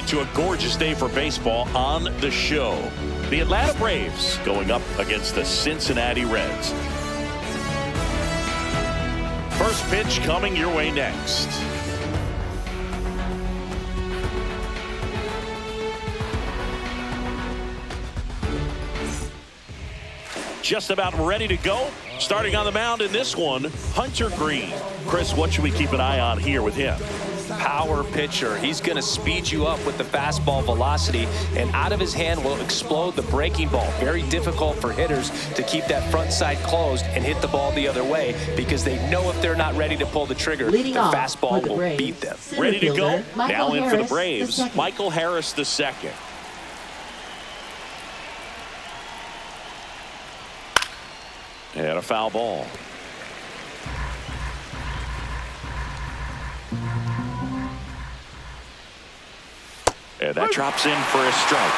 to a gorgeous day for baseball on the show. The Atlanta Braves going up against the Cincinnati Reds. First pitch coming your way next. Just about ready to go. Starting on the mound in this one, Hunter Green. Chris, what should we keep an eye on here with him? Power pitcher. He's going to speed you up with the fastball velocity, and out of his hand will explode the breaking ball. Very difficult for hitters to keep that front side closed and hit the ball the other way, because they know if they're not ready to pull the trigger, the fastball will beat them. Ready to go. Now in for the Braves, Michael Harris the second. And a foul ball. And that drops in for a strike.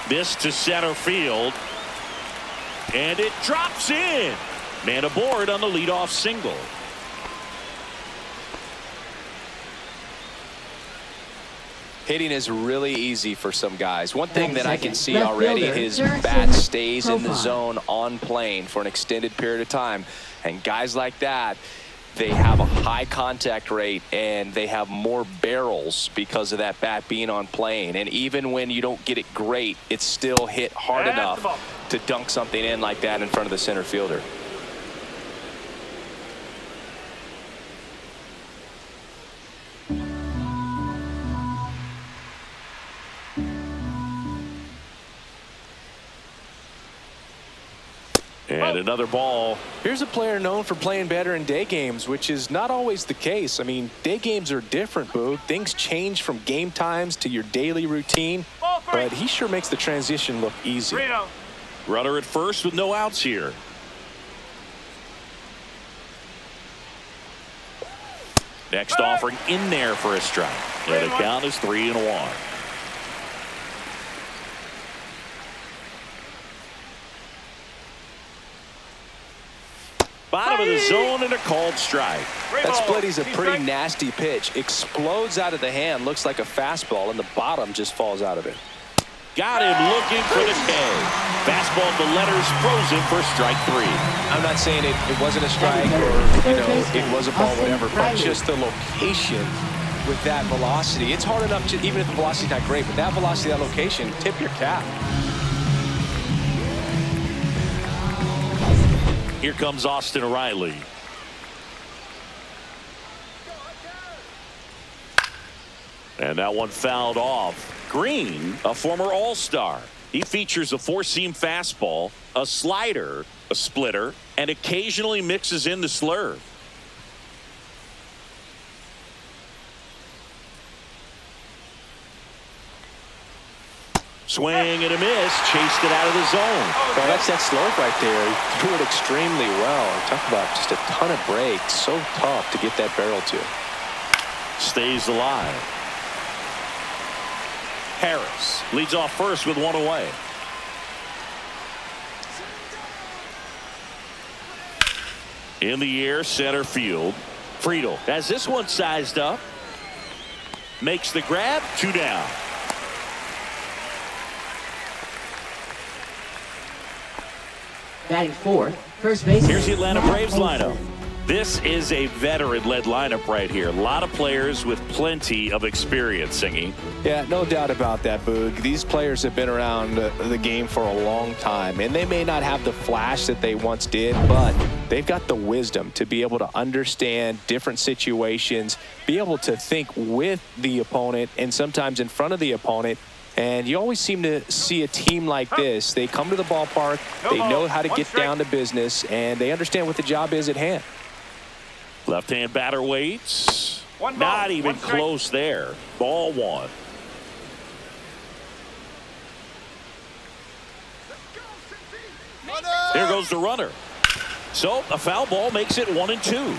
This to center field. And it drops in. Man aboard on the leadoff single. Hitting is really easy for some guys. One thing that I can see already, his bat stays in the zone on plane for an extended period of time. And guys like that, they have a high contact rate and they have more barrels because of that bat being on plane. And even when you don't get it great, it's still hit hard enough to dunk something in like that in front of the center fielder. And another ball. Here's a player known for playing better in day games, which is not always the case. I mean, day games are different, Boog. Things change from game times to your daily routine, but he sure makes the transition look easy. Runner at first with no outs here. Next offering in there for a strike. And the count is 3-1. Bottom of the zone and a called strike. That split is a pretty nasty pitch. Explodes out of the hand. Looks like a fastball, and the bottom just falls out of it. Got him looking for the K. Fastball to letters frozen for strike 3. I'm not saying it wasn't a strike or, it was a ball, whatever, but just the location with that velocity. It's hard enough to, even if the velocity's not great, but that velocity, that location, tip your cap. Here comes Austin Riley. And that one fouled off. Green, a former All-Star. He features a four-seam fastball, a slider, a splitter, and occasionally mixes in the slurve. Swing and a miss, chased it out of the zone. Well, that's that slurve right there. He threw it extremely well. Talk about just a ton of breaks. So tough to get that barrel to. Stays alive. Harris leads off first with one away. In the air, center field. Friedel has this one sized up. Makes the grab, 2 down. Batting fourth, first base. Here's the Atlanta Braves lineup. This is a veteran-led lineup right here. A lot of players with plenty of experience, Singy. Yeah, no doubt about that, Boog. These players have been around the game for a long time, and they may not have the flash that they once did, but they've got the wisdom to be able to understand different situations, be able to think with the opponent and sometimes in front of the opponent. And you always seem to see a team like this. They come to the ballpark, they know how to get down to business, and they understand what the job is at hand. Left-hand batter waits. Not even close there. Ball 1. There goes the runner. So a foul ball makes it 1-2.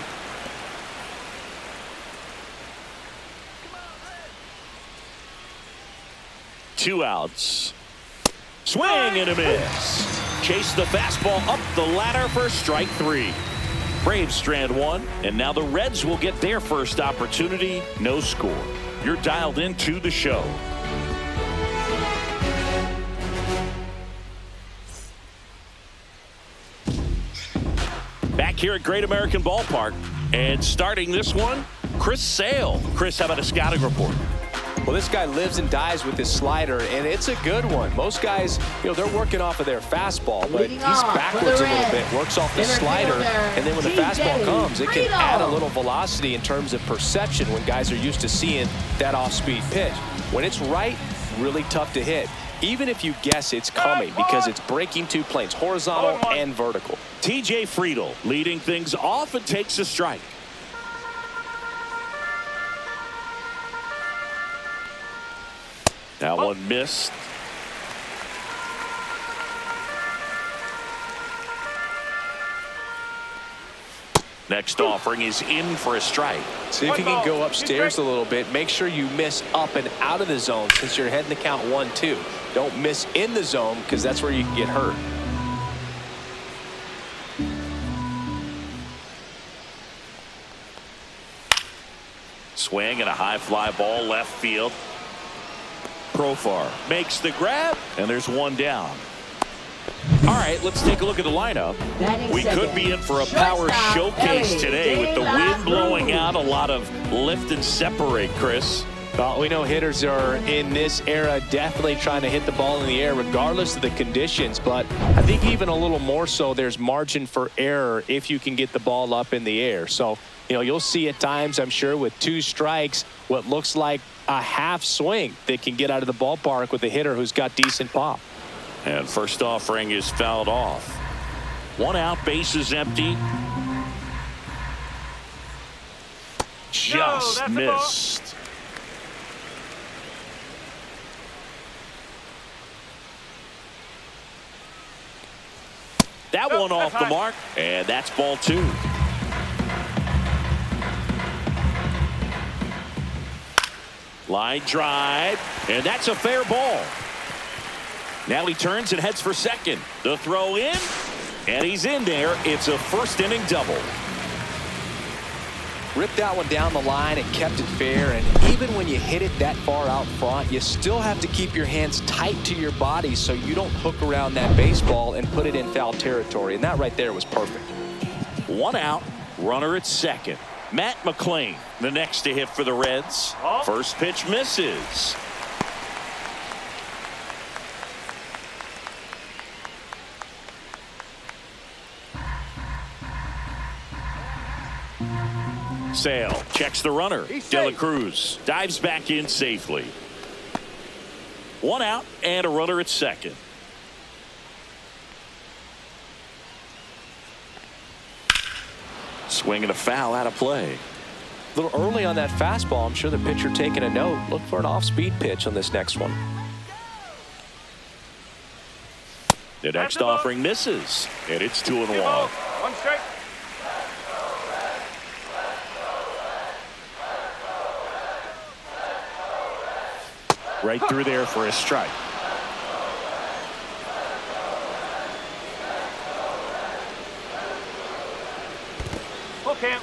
Two outs. Swing and a miss. Chase the fastball up the ladder for strike 3. Braves strand one, and now the Reds will get their first opportunity. No score. You're dialed into the show. Back here at Great American Ballpark, and starting this one, Chris Sale. Chris, how about a scouting report? Well, this guy lives and dies with his slider, and it's a good one. Most guys, they're working off of their fastball, but he's backwards a little bit, works off the slider, and then when the fastball comes, it can add a little velocity in terms of perception when guys are used to seeing that off-speed pitch. When it's right, really tough to hit, even if you guess it's coming, because it's breaking two planes, horizontal and vertical. TJ Friedl leading things off and takes a strike. That one missed. Next offering is in for a strike. See if you can go upstairs a little bit. Make sure you miss up and out of the zone since you're heading the count 1-2. Don't miss in the zone because that's where you can get hurt. Swing and a high fly ball left field. Profar makes the grab, and there's one down. All right, let's take a look at the lineup. We could be in for a power showcase today with the wind blowing out, a lot of lift and separate, Chris. Well, we know hitters are in this era definitely trying to hit the ball in the air regardless of the conditions, but I think even a little more so there's margin for error if you can get the ball up in the air. So, you'll see at times, I'm sure, with 2 strikes, what looks like a half swing that can get out of the ballpark with a hitter who's got decent pop. And first offering is fouled off. 1 out, bases empty. Just missed. That one off the mark, and that's ball 2. Line drive, and that's a fair ball. Now he turns and heads for second. The throw in, and he's in there. It's a first inning double. Ripped that one down the line and kept it fair, and even when you hit it that far out front, you still have to keep your hands tight to your body so you don't hook around that baseball and put it in foul territory, and that right there was perfect. 1 out, runner at second. Matt McClain, the next to hit for the Reds. First pitch misses. Sale checks the runner. De La Cruz dives back in safely. 1 out and a runner at second. Swing and a foul out of play. A little early on that fastball. I'm sure the pitcher taking a note. Look for an off-speed pitch on this next one. The next offering misses, and it's 2-1. 1 strike. Right through there for a strike. Okay.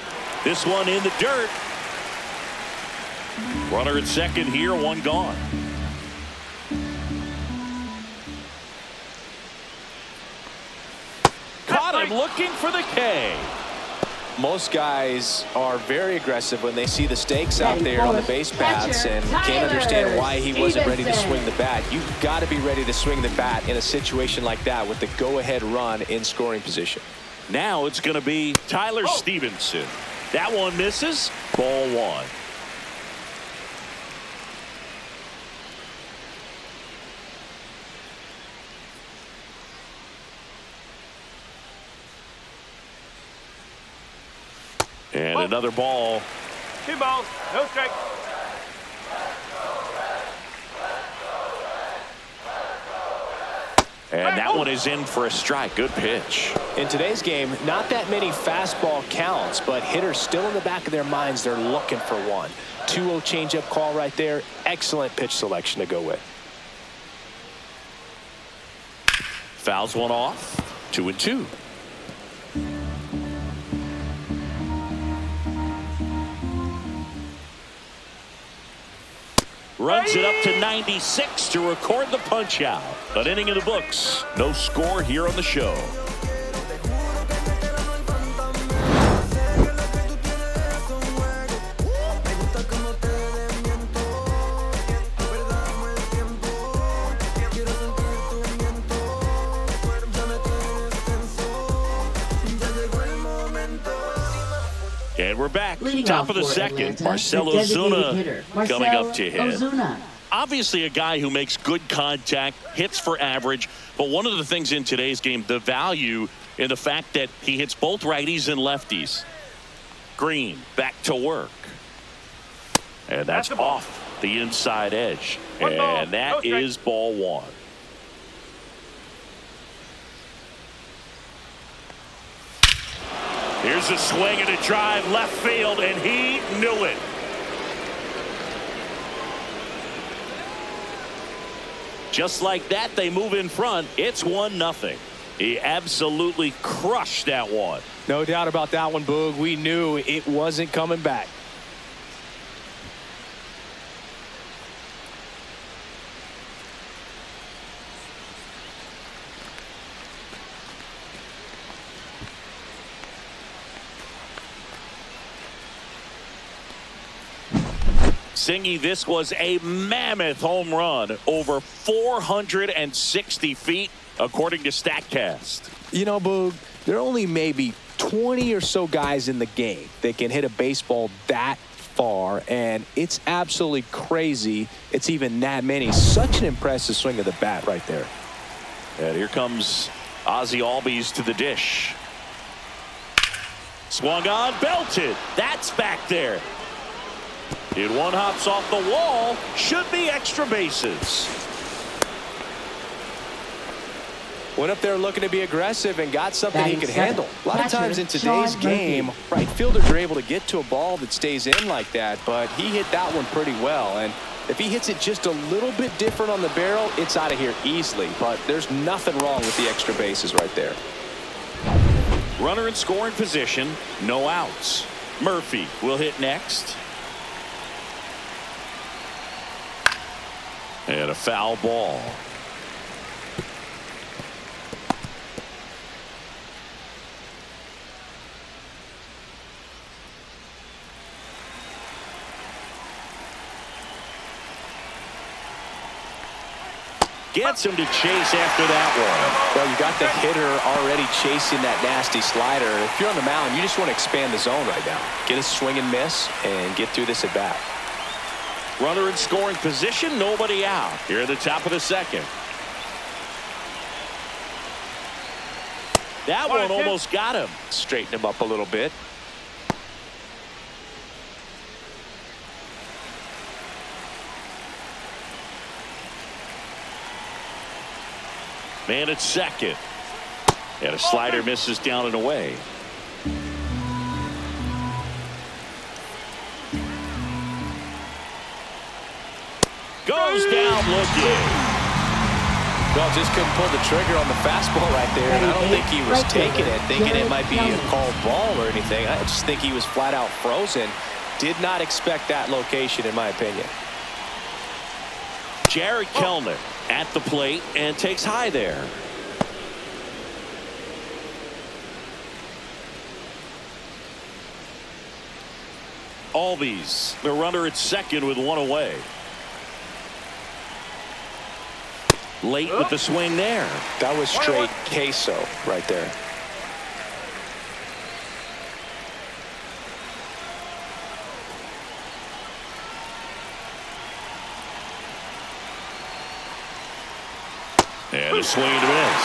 This one in the dirt. Runner at second here, 1 gone. Caught him looking for the K. Most guys are very aggressive when they see the stakes out there on the base paths and can't understand why he wasn't ready to swing the bat. You've got to be ready to swing the bat in a situation like that with the go-ahead run in scoring position. Now it's going to be Tyler Stevenson. That one misses. Ball 1. And another ball. 2 balls, no strikes. And that one is in for a strike. Good pitch. In today's game, not that many fastball counts, but hitters still in the back of their minds, they're looking for one. 2-0 changeup call right there. Excellent pitch selection to go with. Fouls one off. 2-2. runs it up to 96 to record the punch out. An inning in the books. No score here on the show. And we're back. Leading Top off of the for second. Atlanta, Marcell the designated Ozuna hitter, coming Marcell up to hit. Ozuna. Obviously a guy who makes good contact, hits for average. But one of the things in today's game, the value in the fact that he hits both righties and lefties. Green back to work. And that's off the inside edge. And that is ball one. Here's a swing and a drive left field, and he knew it. Just like that, they move in front. It's 1-0. He absolutely crushed that one. No doubt about that one, Boog. We knew it wasn't coming back. Singy, this was a mammoth home run, over 460 feet, according to StatCast. You know, Boog, there are only maybe 20 or so guys in the game that can hit a baseball that far, and it's absolutely crazy it's even that many. Such an impressive swing of the bat right there. And here comes Ozzie Albies to the dish. Swung on, belted. That's back there. It one hops off the wall. Should be extra bases. Went up there looking to be aggressive and got something he could handle. A lot of times in Catcher, today's Sean game, Murphy. right fielders are able to get to a ball that stays in like that, but he hit that one pretty well. And if he hits it just a little bit different on the barrel, it's out of here easily. But there's nothing wrong with the extra bases right there. Runner in scoring position, no outs. Murphy will hit next. And a foul ball. Gets him to chase after that one. Well, you got the hitter already chasing that nasty slider. If you're on the mound, you just want to expand the zone right now. Get a swing and miss and get through this at bat. Runner in scoring position, nobody out. Here at the top of the second. That one almost got him. Straighten him up a little bit. Man at second. And a slider misses down and away. Goes down looking. Well, just couldn't pull the trigger on the fastball right there. And I don't think he was taking it, thinking it might be a called ball or anything. I just think he was flat out frozen. Did not expect that location, in my opinion. Jared Kellner at the plate and takes high there. Albies, the runner at second with one away. Late with the swing there. That was straight queso right there. And a swing and a miss.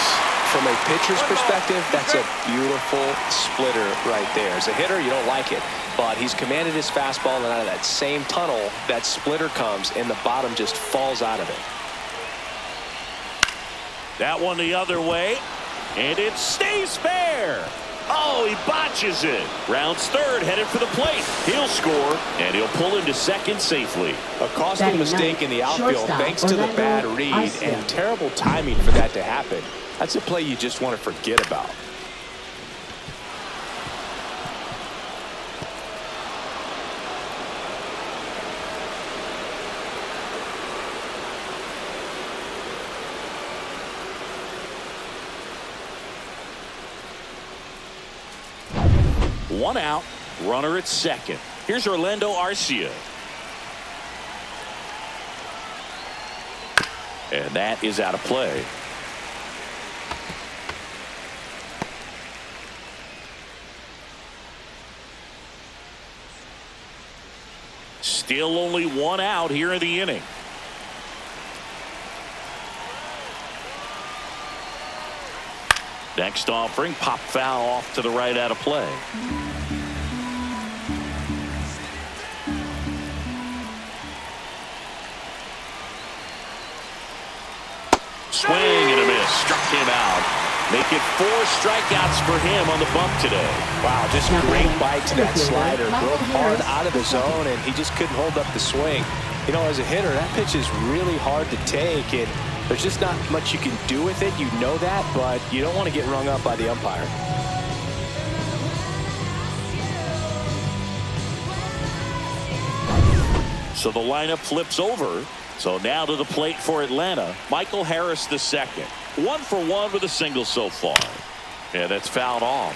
From a pitcher's perspective, that's a beautiful splitter right there. As a hitter, you don't like it, but he's commanded his fastball, and out of that same tunnel, that splitter comes, and the bottom just falls out of it. That one the other way, and it stays fair. Oh, he botches it. Rounds third, headed for the plate. He'll score, and he'll pull into second safely. A costly mistake in the outfield thanks to the bad read and terrible timing for that to happen. That's a play you just want to forget about. One out, runner at second. Here's Orlando Arcia. And that is out of play. Still only one out here in the inning. Next offering, pop foul off to the right, out of play. Swing and a miss. Struck him out. Make it 4 strikeouts for him on the bump today. Wow, just great bite to that slider. Broke hard out of the zone, and he just couldn't hold up the swing. You know, as a hitter, that pitch is really hard to take, and there's just not much you can do with it. You know that, but you don't want to get rung up by the umpire. So the lineup flips over. So now to the plate for Atlanta, Michael Harris II. 1 for 1 with a single so far. And that's fouled off.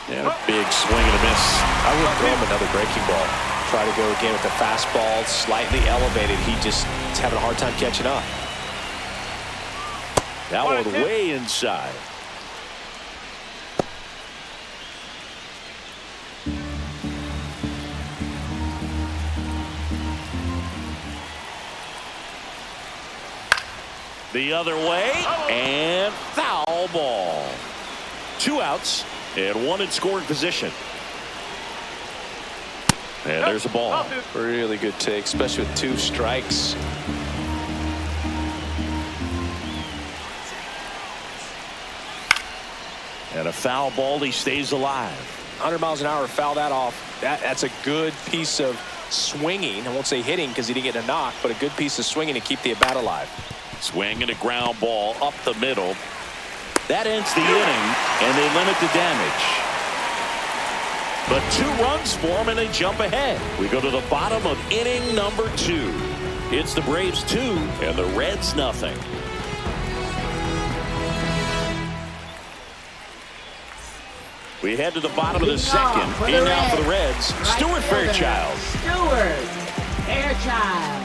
And a big swing and a miss. I would throw him another breaking ball. Try to go again with the fastball, slightly elevated. He just is having a hard time catching up. That one way inside. The other way, and foul ball. 2 outs and 1 in scoring position. And there's a ball. Really good take, especially with 2 strikes. And a foul ball, he stays alive. 100 miles an hour, foul that off. That's a good piece of swinging. I won't say hitting because he didn't get a knock, but a good piece of swinging to keep the at-bat alive. Swing and a ground ball up the middle. That ends the inning, and they limit the damage. But 2 runs for them, and they jump ahead. We go to the bottom of inning number 2. It's the Braves 2 and the Reds nothing. We head to the bottom of the second. In now for the Reds, Stuart Fairchild. Stuart Fairchild.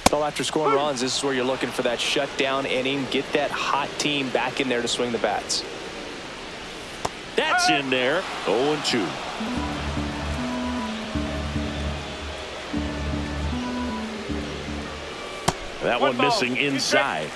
So after scoring runs, this is where you're looking for that shutdown inning. Get that hot team back in there to swing the bats. That's in there. 0-2. That one missing inside.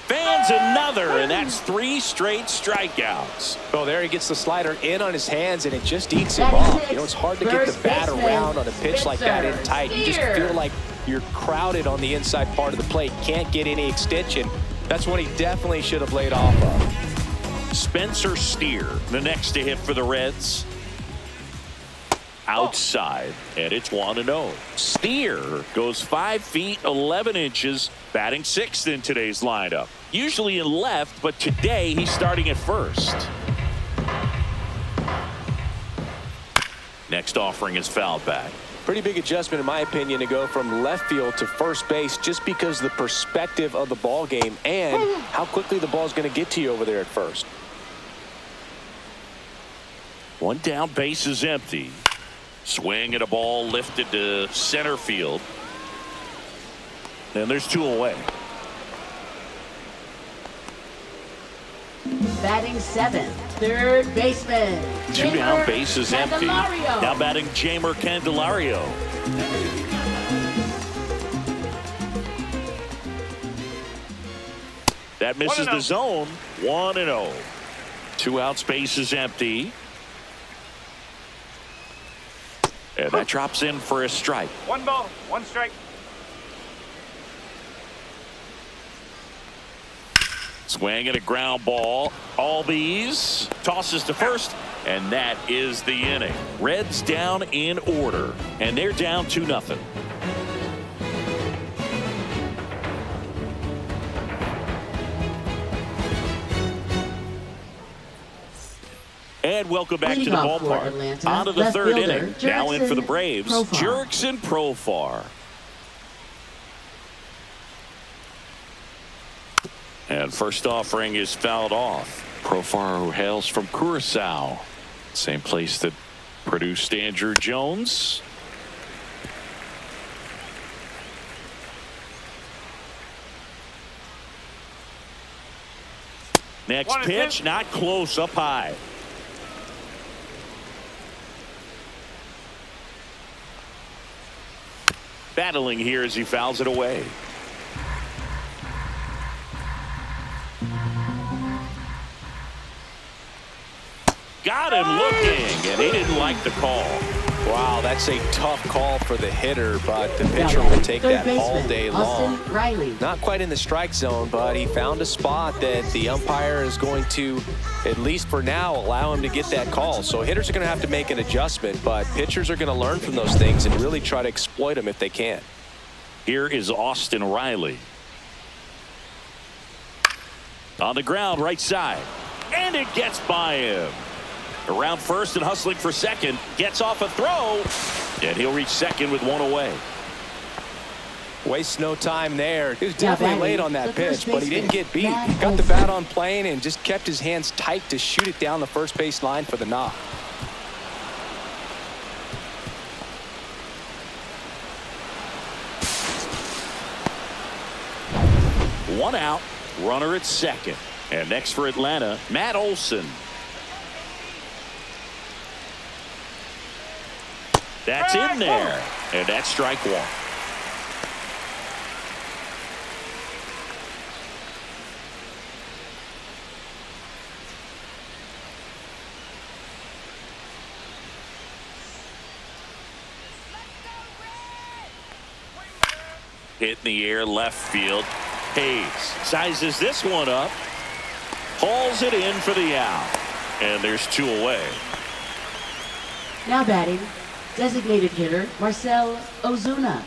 Fans another, and that's 3 straight strikeouts. Oh, there he gets the slider in on his hands, and it just eats him off. You know, it's hard to get the bat around on a pitch like that in tight. You just feel like you're crowded on the inside part of the plate. Can't get any extension. That's what he definitely should have laid off of. Spencer Steer, the next to hit for the Reds. Outside, and it's 1-0. Steer goes 5 feet 11 inches, batting 6th in today's lineup. Usually in left, but today he's starting at first. Next offering is fouled back. Pretty big adjustment, in my opinion, to go from left field to first base just because of the perspective of the ball game and how quickly the ball is going to get to you over there at first. 1 down, base is empty. Swing and a ball lifted to center field. And there's 2 away. Batting 7th, third baseman. 2 down, base is empty. Now batting Jamer Candelario. That misses the zone. 1-0. 2 outs, base is empty. And that drops in for a strike. 1 ball, 1 strike. Swing and a ground ball. Albies tosses to first, and that is the inning. Reds down in order, and they're down 2-0. And welcome back to Leading the off for ballpark. Atlanta, On to the left third fielder, inning. Now in for the Jurickson Braves, Profar. Jurickson Profar. And first offering is fouled off. Profar, who hails from Curacao, same place that produced Andrew Jones. Next pitch, not close, up high. Battling here as he fouls it away. Got him looking, and he didn't like the call. Wow, that's a tough call for the hitter, but the pitcher will take that all day long. Not quite in the strike zone, but he found a spot that the umpire is going to, at least for now, allow him to get that call. So hitters are going to have to make an adjustment, but pitchers are going to learn from those things and really try to exploit them if they can. Here is Austin Riley. On the ground, right side. And it gets by him. Around first and hustling for second. Gets off a throw. And he'll reach second with one away. Wastes no time there. He was definitely late on that pitch, but he didn't get beat. He got Matt the bat on plane and just kept his hands tight to shoot it down the first base line for the knock. One out. Runner at second. And next for Atlanta, Matt Olson. That's in there. And that's strike one. Hit in the air, left field. Hayes sizes this one up. Hauls it in for the out. And there's two away. Now batting, designated hitter Marcell Ozuna.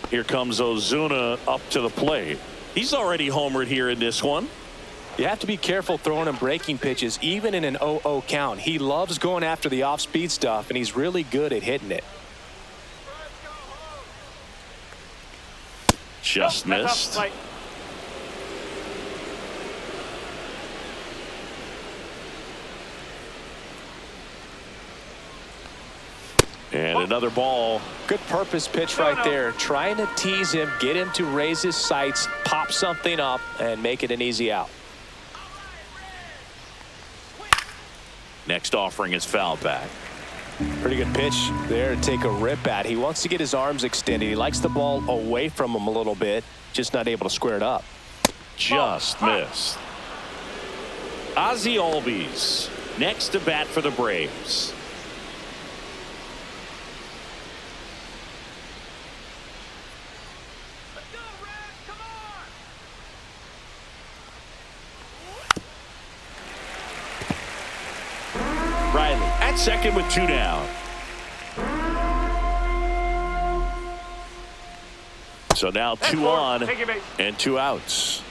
Here comes Ozuna up to the plate. He's already homered here in this one. You have to be careful throwing him breaking pitches, even in an 0-0 count. He loves going after the off-speed stuff, and he's really good at hitting it. Just missed. And another ball. Good purpose pitch right there. Trying to tease him, get him to raise his sights, pop something up, and make it an easy out. Next offering is foul back. Pretty good pitch there to take a rip at. He wants to get his arms extended. He likes the ball away from him a little bit, just not able to square it up. Just missed. Ozzie Albies next to bat for the Braves. Riley at second with two down. So now two on and two outs.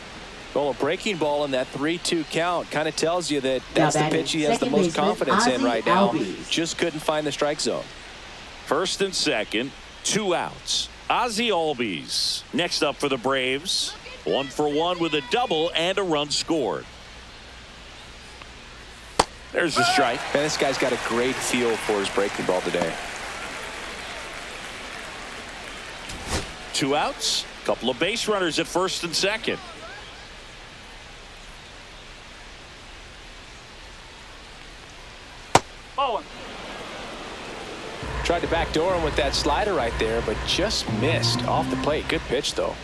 Well, a breaking ball in that 3-2 count kind of tells you that that's the pitch he has the most confidence in right now. Just couldn't find the strike zone. First and second, two outs. Ozzie Albies next up for the Braves. 1 for 1 with a double and a run scored. There's the strike. Man, this guy's got a great feel for his breaking ball today. Two outs, couple of base runners at first and second. Bowling. Tried to backdoor him with that slider right there, but just missed off the plate. Good pitch, though.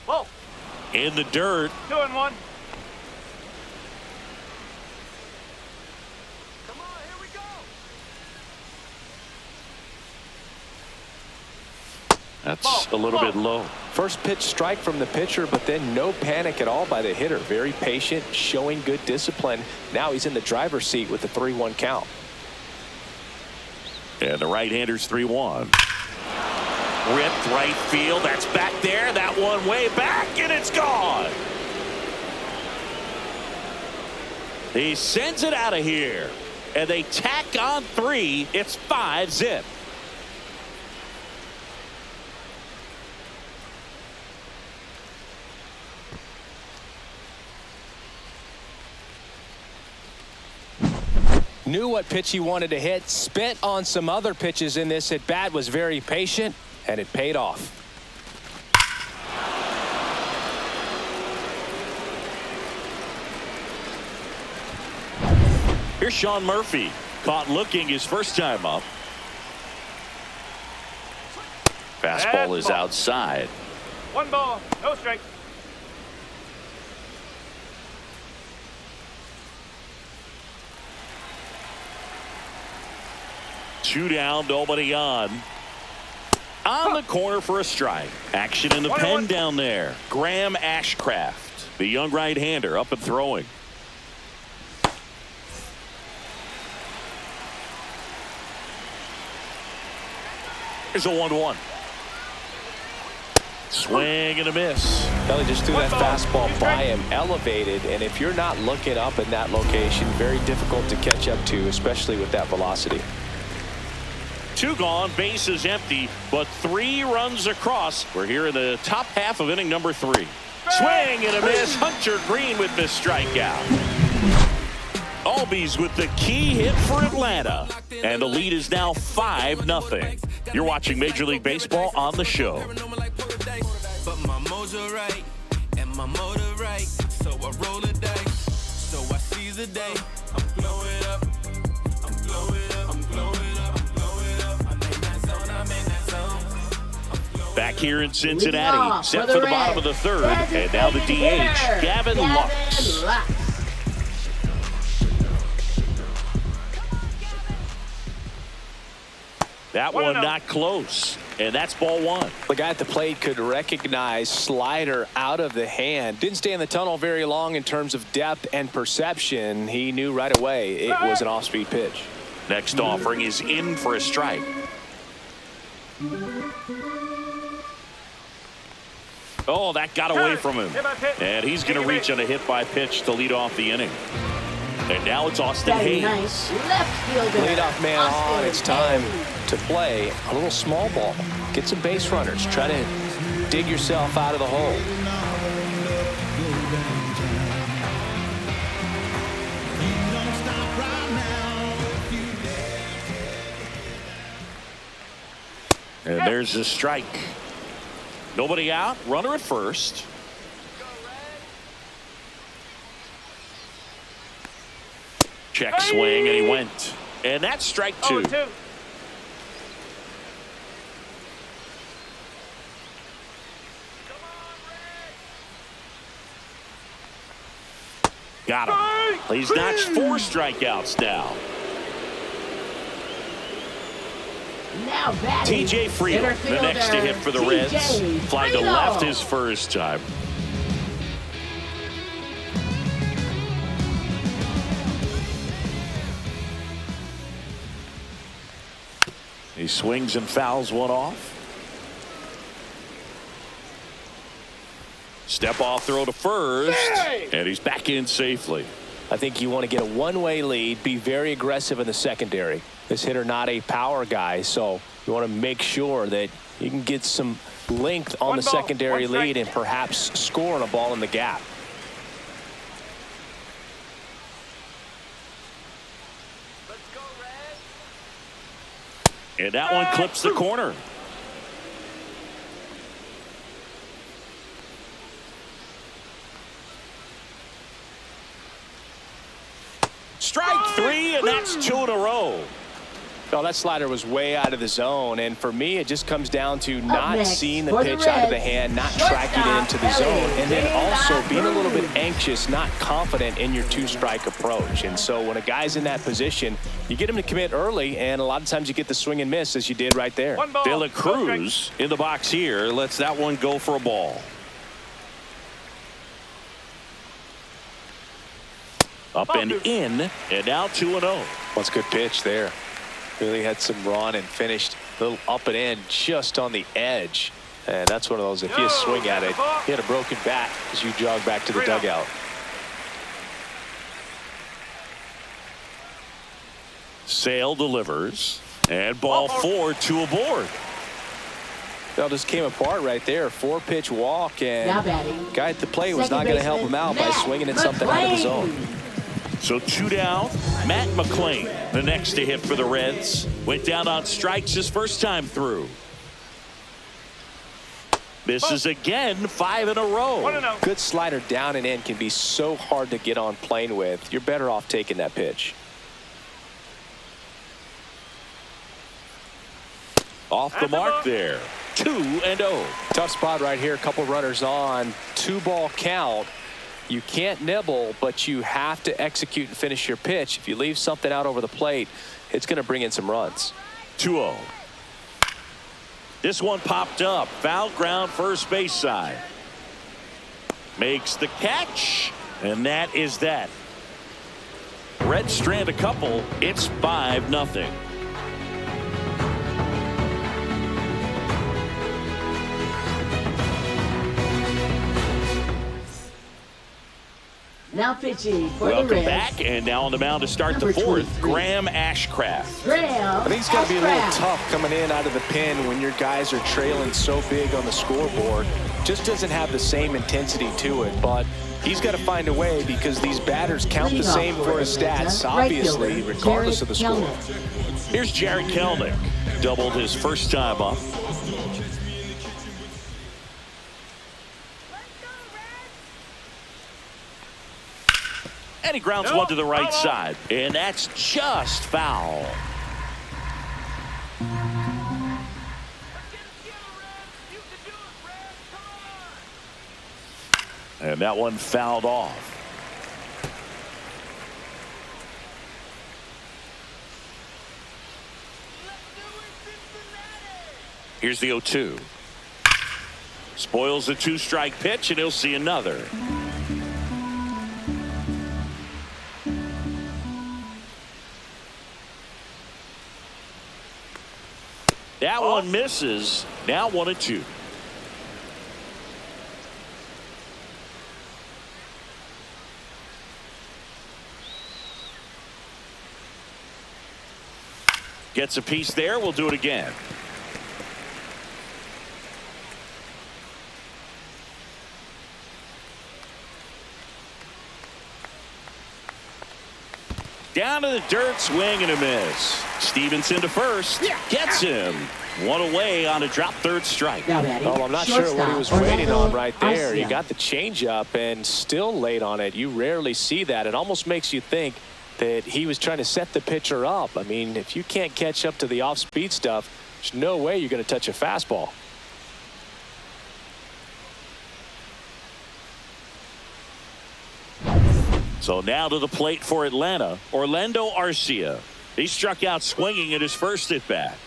Whoa. In the dirt. 2-1. That's a little bit low. First pitch strike from the pitcher, but then no panic at all by the hitter. Very patient, showing good discipline. Now he's in the driver's seat with the 3-1 count. And the right-hander's 3-1. Ripped right field. That's back there. That one way back, and it's gone. He sends it out of here. And they tack on 3. It's 5-zip. Knew what pitch he wanted to hit, spent on some other pitches in this at bat, was very patient, and it paid off. Here's Sean Murphy. Caught looking his first time up. Fastball is outside. 1 ball, no strikes. Two down, nobody on. On the corner for a strike. Action in the pen down there. Graham Ashcraft, the young right-hander, up and throwing. Here's a 1-1. Swing and a miss. Kelly just threw that fastball by him, elevated, and if you're not looking up in that location, very difficult to catch up to, especially with that velocity. 2 gone, bases empty, but 3 runs across. We're here in the top half of inning number 3. Swing and a miss. Hunter Green with the strikeout. Albies with the key hit for Atlanta. And the lead is now 5-0. You're watching Major League Baseball on the show. But my mojo right and my motor right, so I roll the dice, so I seize the day. I'm blowing up, I'm blowing up, I'm blowing up, I'm blowing up. I'm in that zone, I'm in that zone. Back here in Cincinnati, set for the bottom of the 3rd, and now the DH, Gavin Lux. That one not close, and that's ball 1. The guy at the plate could recognize slider out of the hand. Didn't stay in the tunnel very long in terms of depth and perception. He knew right away it was an off-speed pitch. Next offering is in for a strike. Oh, that got away from him. And he's going to reach on a hit by pitch to lead off the inning. And now it's Austin Hayes. Nice left fielder. Leadoff man on. It's time to play a little small ball. Get some base runners. Try to dig yourself out of the hole. And there's the strike. Nobody out. Runner at first. Check swing, and he went. And that's strike 2. Got him. He's notched 4 strikeouts now. Now batting, TJ Friedel, the next to hit for the Reds. Fly to left his first time. He swings and fouls one off. Step off throw to first. And he's back in safely. I think you want to get a one-way lead, be very aggressive in the secondary. This hitter not a power guy, so you want to make sure that you can get some length on the secondary lead and perhaps score on a ball in the gap. And that one clips the corner. Strike 3, and that's 2 in a row. Well, that slider was way out of the zone, and for me, it just comes down to not seeing the pitch out of the hand, not tracking it into the zone, and then also being a little bit anxious, not confident in your 2-strike approach. And so when a guy's in that position, you get him to commit early, and a lot of times you get the swing and miss, as you did right there. De La Cruz in the box here lets that one go for a ball. Up and in, and now 2-0. That's a good pitch there. Really had some run and finished a little up and in just on the edge. And that's one of those, if you swing at it, you had a broken bat as you jog back to the dugout. Sale delivers. And ball 4, 2 aboard. That just came apart right there. 4-pitch walk, and Now batting. guy at the plate was not going to help him out by swinging at something out of the zone. So 2 down. Matt McClain, the next to hit for the Reds. Went down on strikes his first time through. Misses again, 5 in a row. 1-0. Good slider down and in can be so hard to get on plane with. You're better off taking that pitch. Off the mark there. 2-0. Tough spot right here. A couple runners on. 2-ball count. You can't nibble, but you have to execute and finish your pitch. If you leave something out over the plate, it's going to bring in some runs. 2-0. This one popped up. Foul ground, first base side. Makes the catch, and that is that. Reds strand a couple. It's 5-0. Now pitching for the Welcome Reds. back, and now on the mound to start the Number fourth, 23. Graham Ashcraft. Graham. I think it's got to be a little Ashcraft. tough coming in out of the pen when your guys are trailing so big on the scoreboard. Just doesn't have the same intensity to it, but he's got to find a way because these batters count the Leading same off for for his the Reds, stats, right obviously, fielder, regardless of the Jared score. Kelnick. Here's Jared Kelnick. Doubled his first time up. And he grounds one to the right side. And that's just foul. And that one fouled off. Here's the 0-2. Spoils the 2-strike pitch, and he'll see another. That one misses. Now 1-2. Gets a piece there. We'll do it again. Down to the dirt, swing and a miss. Stevenson to first. Gets him. One away on a drop third strike. Now batting. Oh, I'm not sure what he was shortstop, waiting on right there. Orlando You got the changeup and still late on it. You rarely see that. It almost makes you think that he was trying to set the pitcher up. I mean, if you can't catch up to the off-speed stuff, there's no way you're going to touch a fastball. So now to the plate for Atlanta, Orlando Arcia. He struck out swinging at his first at bat.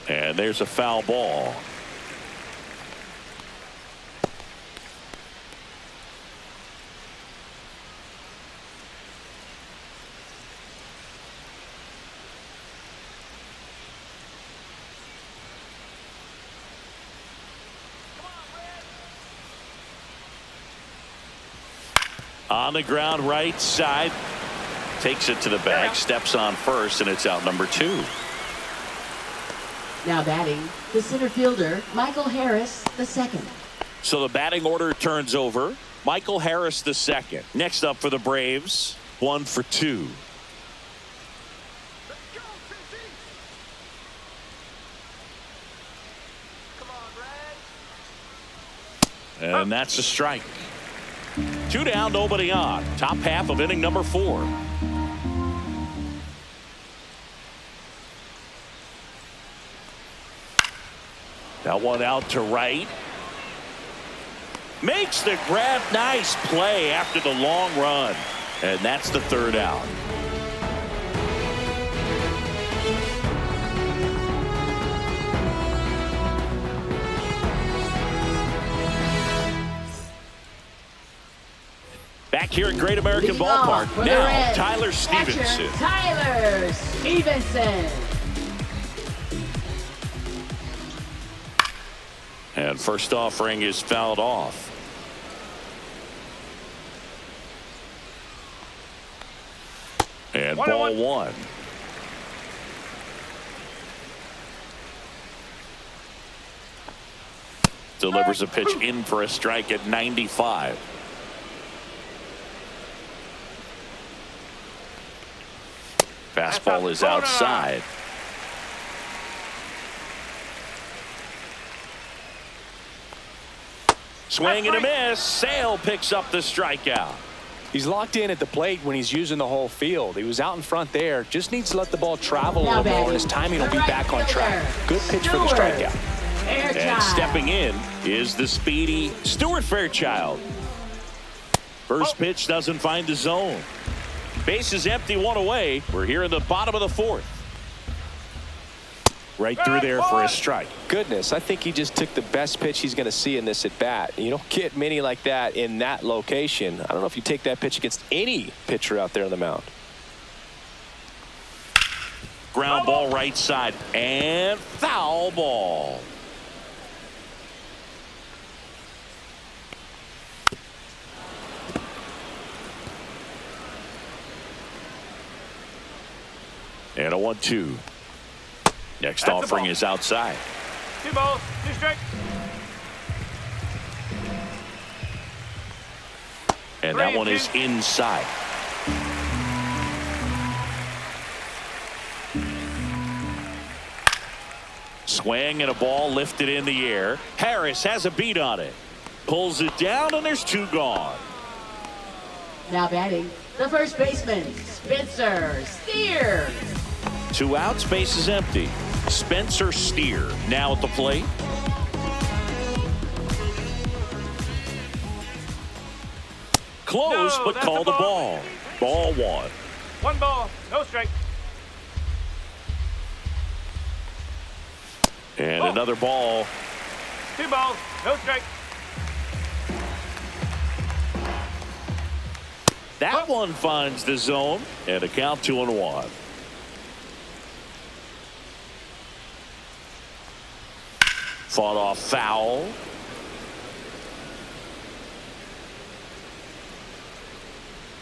And there's a foul ball. On the ground right side. Takes it to the bag. Steps on first, and it's out number 2. Now batting, the center fielder, Michael Harris, the second. So the batting order turns over. Michael Harris the second. Next up for the Braves, 1 for 2. And that's a strike. 2 down, nobody on. Top half of inning number 4. That one out to right. Makes the grab. Nice play after the long run. And that's the 3rd out. Back here at Great American Leading off Ballpark. for the Now, Reds, Tyler catcher, Stevenson. Tyler Stevenson. And first offering is fouled off. And ball 1. Delivers a pitch in for a strike at 95. Fastball is outside. Swing and a miss. Sale picks up the strikeout. He's locked in at the plate when he's using the whole field. He was out in front there. Just needs to let the ball travel a little more, and his timing will be back on track. Good pitch for the strikeout. And stepping in is the speedy Stuart Fairchild. First pitch doesn't find the zone. Base is empty, 1 away. We're here in the bottom of the 4th. Right through there for a strike. Goodness, I think he just took the best pitch he's going to see in this at bat. You don't get many like that in that location. I don't know if you take that pitch against any pitcher out there on the mound. Ground ball right side and foul ball. And a 1-2. Next offering is outside. 2 balls, 2 strikes. And that one is inside. Swing and a ball lifted in the air. Harris has a beat on it. Pulls it down and there's 2 gone. Now batting, the first baseman, Spencer Steer. 2 outs, base is empty. Spencer Steer now at the plate. Close, but called the ball. Ball 1. 1 ball, no strike. And another ball. 2 balls, no strike. That one finds the zone and a count 2-1. Fought off foul.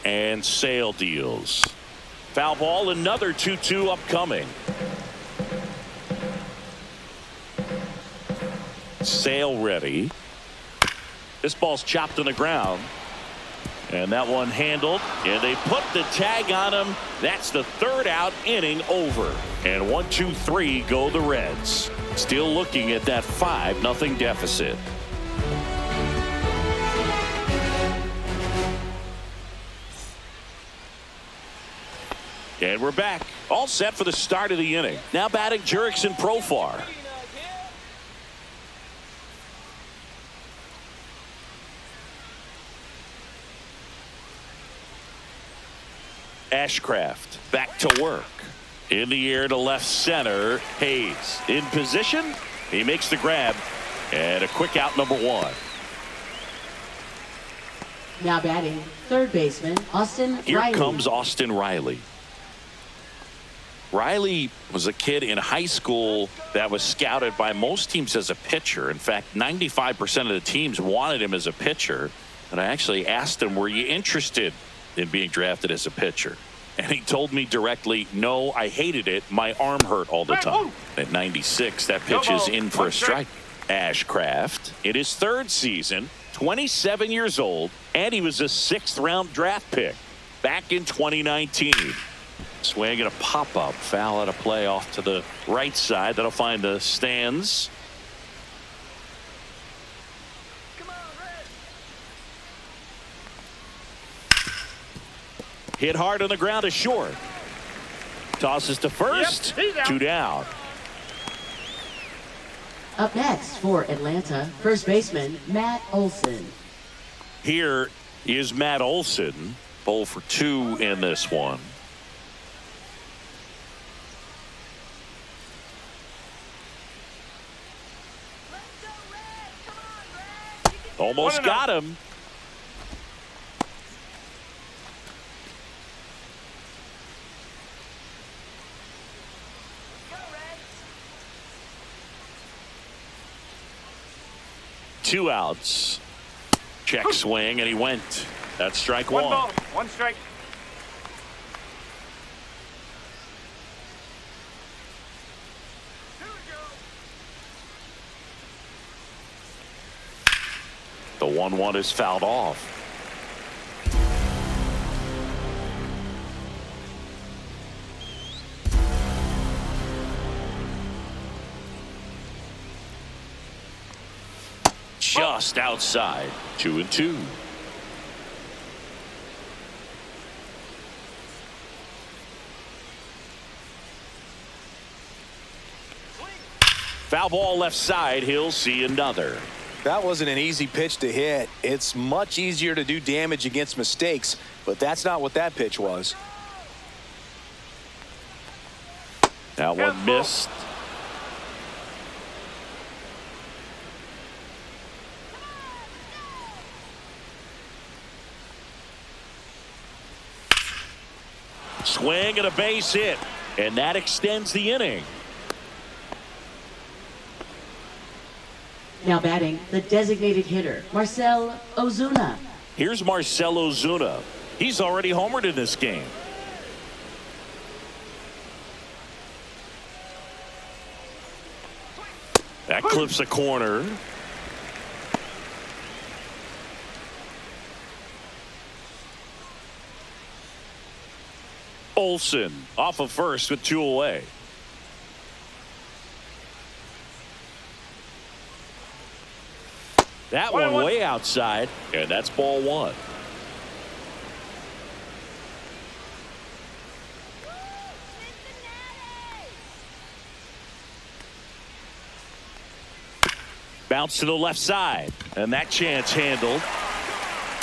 And Sale deals. Foul ball, another 2-2 upcoming. Sale ready. This ball's chopped on the ground. And that one handled. And they put the tag on him. That's the 3rd out, inning over. And 1-2-3 go the Reds. Still looking at that 5-0 deficit. And we're back. All set for the start of the inning. Now batting Jurickson Profar. Ashcraft back to work. In the air to left center. Hayes in position. He makes the grab. And a quick out, number 1. Now batting, third baseman, Austin Here Riley. comes Austin Riley. Riley was a kid in high school that was scouted by most teams as a pitcher. In fact, 95% of the teams wanted him as a pitcher. And I actually asked him, were you interested in being drafted as a pitcher? And he told me directly, no, I hated it. My arm hurt all the time. At 96, that pitch is in for a strike. Ashcraft, in his 3rd season, 27 years old, and he was a 6th-round draft pick back in 2019. Swing and a pop-up. Foul out of play off to the right side. That'll find the stands. Hit hard on the ground to short. Tosses to first. Yep, 2 down. Up next for Atlanta, first baseman, Matt Olson. Here is Matt Olson. 0 for 2 in this one. Almost got him. Two outs. Check swing, and he went. That's strike 1. 1 ball, 1 strike. The 1-1 is fouled off. Just outside. 2-2. Foul ball left side. He'll see another. That wasn't an easy pitch to hit. It's much easier to do damage against mistakes, but that's not what that pitch was. That one missed. Swing and a base hit, and that extends the inning. Now batting, the designated hitter, Marcell Ozuna. Here's Marcell Ozuna. He's already homered in this game. That clips a corner. Olsen off of first with 2 away. That one way outside, and that's ball 1. Bounce to the left side, and that chance handled.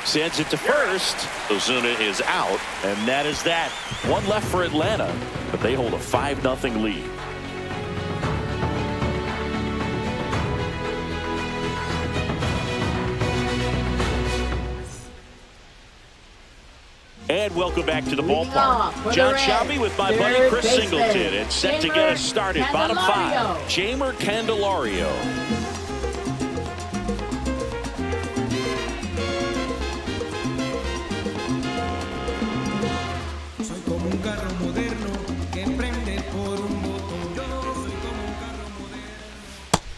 Sends it to first. Ozuna is out, and that is that. One left for Atlanta, but they hold a 5-0 lead. And welcome back to the ballpark. John Shelby with my buddy Chris Singleton. And set to get us started. Bottom 5. Jeimer Candelario.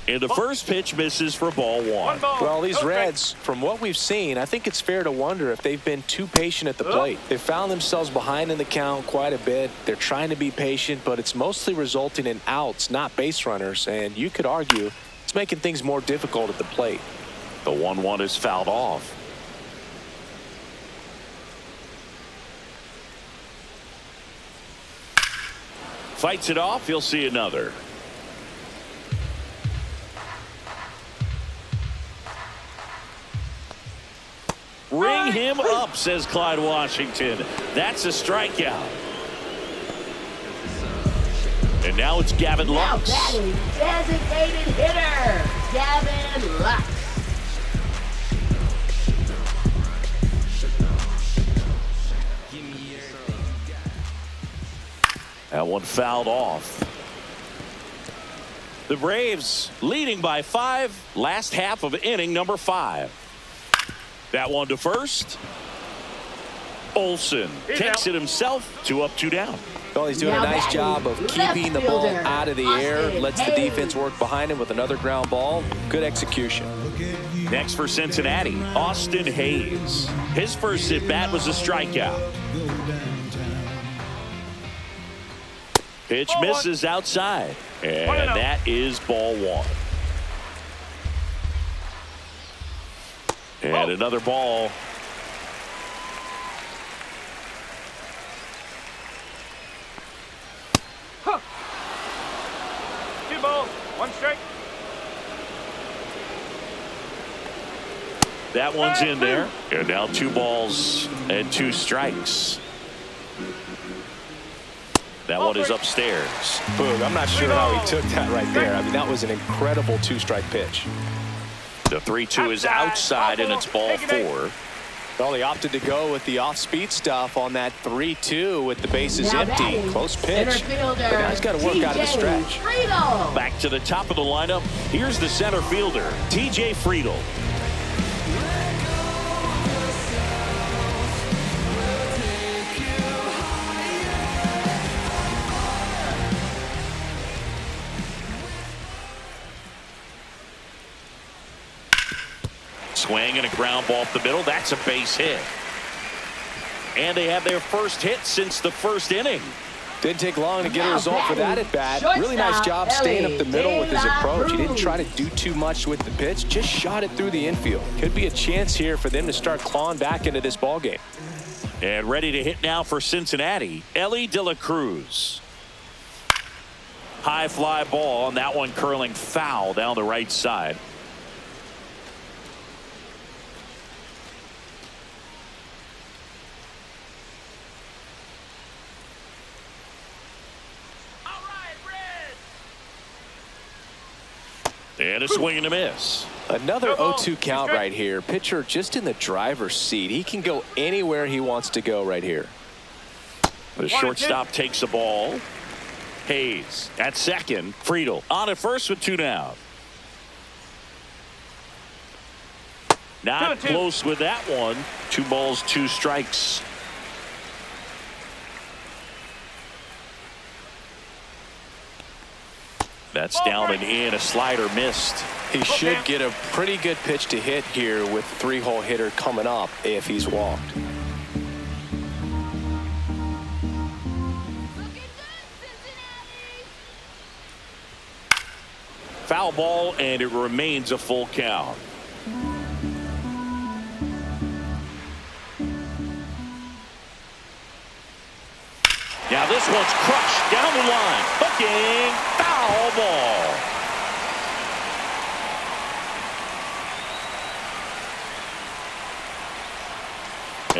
And the first pitch misses for ball 1. Well, these Reds, from what we've seen, I think it's fair to wonder if they've been too patient at the plate. They've found themselves behind in the count quite a bit. They're trying to be patient, but it's mostly resulting in outs, not base runners. And you could argue it's making things more difficult at the plate. The 1-1 is fouled off. Fights it off. He'll see another. Ring him up, says Clyde Washington. That's a strikeout. And now it's Gavin Lux. Now batting, designated hitter, Gavin Lux. That one fouled off. The Braves leading by 5. Last half of inning number 5. That one to first. Olsen takes it himself. 2 up, 2 down. Well, he's doing a nice job of keeping the ball out of the air. Lets the defense work behind him with another ground ball. Good execution. Next for Cincinnati, Austin Hayes. His first at bat was a strikeout. Pitch misses outside. And that is ball 1. And another ball. Huh. 2 balls, 1 strike. That one's in there. And now 2 balls and 2 strikes. That one is upstairs. Boog, I'm not sure how he took that right there. I mean, that was an incredible 2-strike pitch. The 3-2 is outside, and it's ball 4. Well, he opted to go with the off-speed stuff on that 3-2 with the bases empty. Close pitch. The guy's got to work out of the stretch. Back to the top of the lineup. Here's the center fielder, TJ Friedel. Swing and a ground ball up the middle. That's a base hit. And they have their first hit since the first inning. Didn't take long to get a result for that at bat. Really nice job staying up the middle with his approach. He didn't try to do too much with the pitch, just shot it through the infield. Could be a chance here for them to start clawing back into this ball game. And ready to hit now for Cincinnati, Ellie De La Cruz. High fly ball, and that one curling foul down the right side. And a swing and a miss. Another 0-2 count right here. Pitcher just in the driver's seat. He can go anywhere he wants to go right here. The shortstop takes the ball. Hayes at second. Friedel on at first with 2 down. Not close with that one. 2 balls, 2 strikes. That's down and in. A slider missed. He should get a pretty good pitch to hit here with 3-hole hitter coming up if he's walked. Foul ball, and it remains a full count. Now this one's crushed down the line. Hooking, foul ball.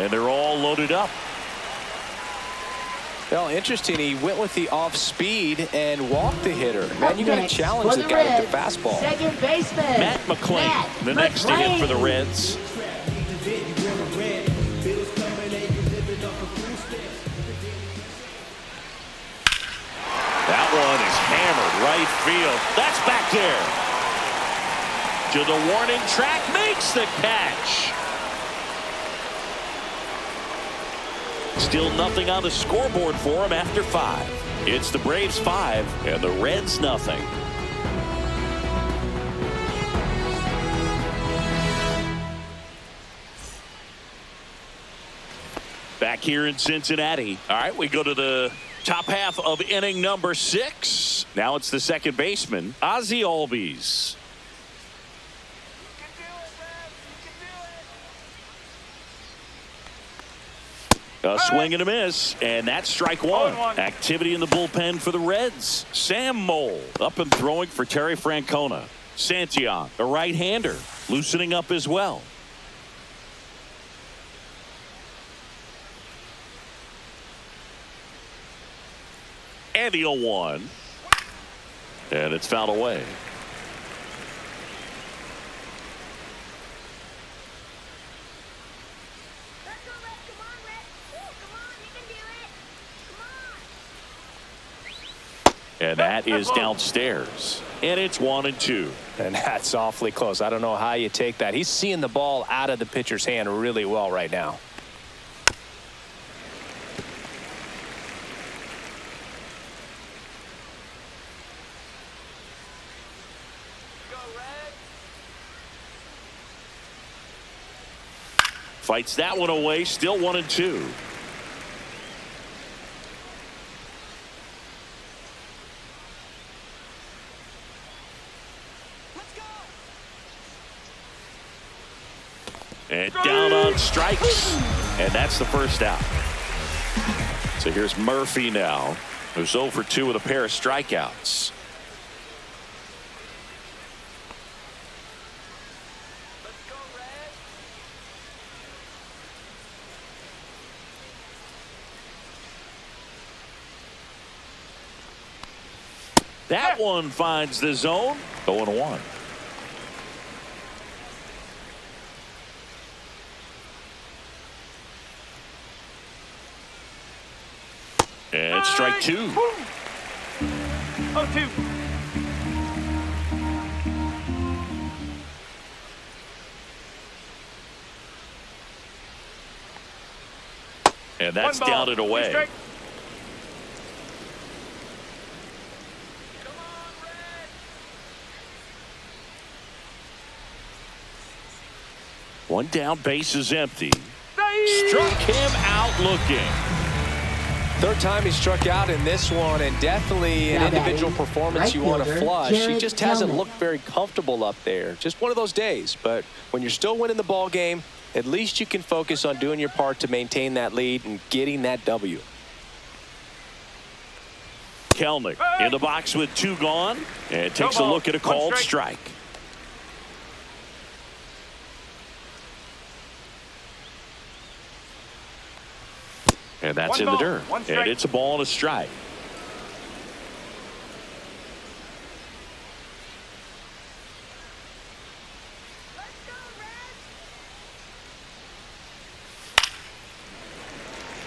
And they're all loaded up. Well, interesting. He went with the off speed and walked the hitter. Man, you got to challenge the guy with the fastball. Second baseman, Matt McLean, the next to hit for the Reds. That one is hammered right field. That's back there. To the warning track, makes the catch. Still nothing on the scoreboard for him after 5. It's the Braves 5 and the Reds nothing. Back here in Cincinnati. All right, we go to the top half of inning number 6. Now it's the second baseman, Ozzie Albies. A swing and a miss, and that's strike 1. Activity in the bullpen for the Reds. Sam Mole up and throwing for Terry Francona. Santiago, a right-hander, loosening up as well. And the 0-1. And it's fouled away. And that is downstairs. And it's 1-2. And that's awfully close. I don't know how you take that. He's seeing the ball out of the pitcher's hand really well right now. Fights that one away. Still 1-2. And down on strikes. And that's the first out. So here's Murphy now, who's 0 for 2 with a pair of strikeouts. That one finds the zone. 0-1. And strike 2. 0-2. And that's down and away. One down, base is empty. Struck him out looking. Third time he struck out in this one, and definitely an individual performance you want to flush. He just hasn't looked very comfortable up there. Just one of those days. But when you're still winning the ball game, at least you can focus on doing your part to maintain that lead and getting that W. Kelnick in the box with 2 gone, and takes a look at a called strike. And that's in the dirt. And it's a ball and a strike.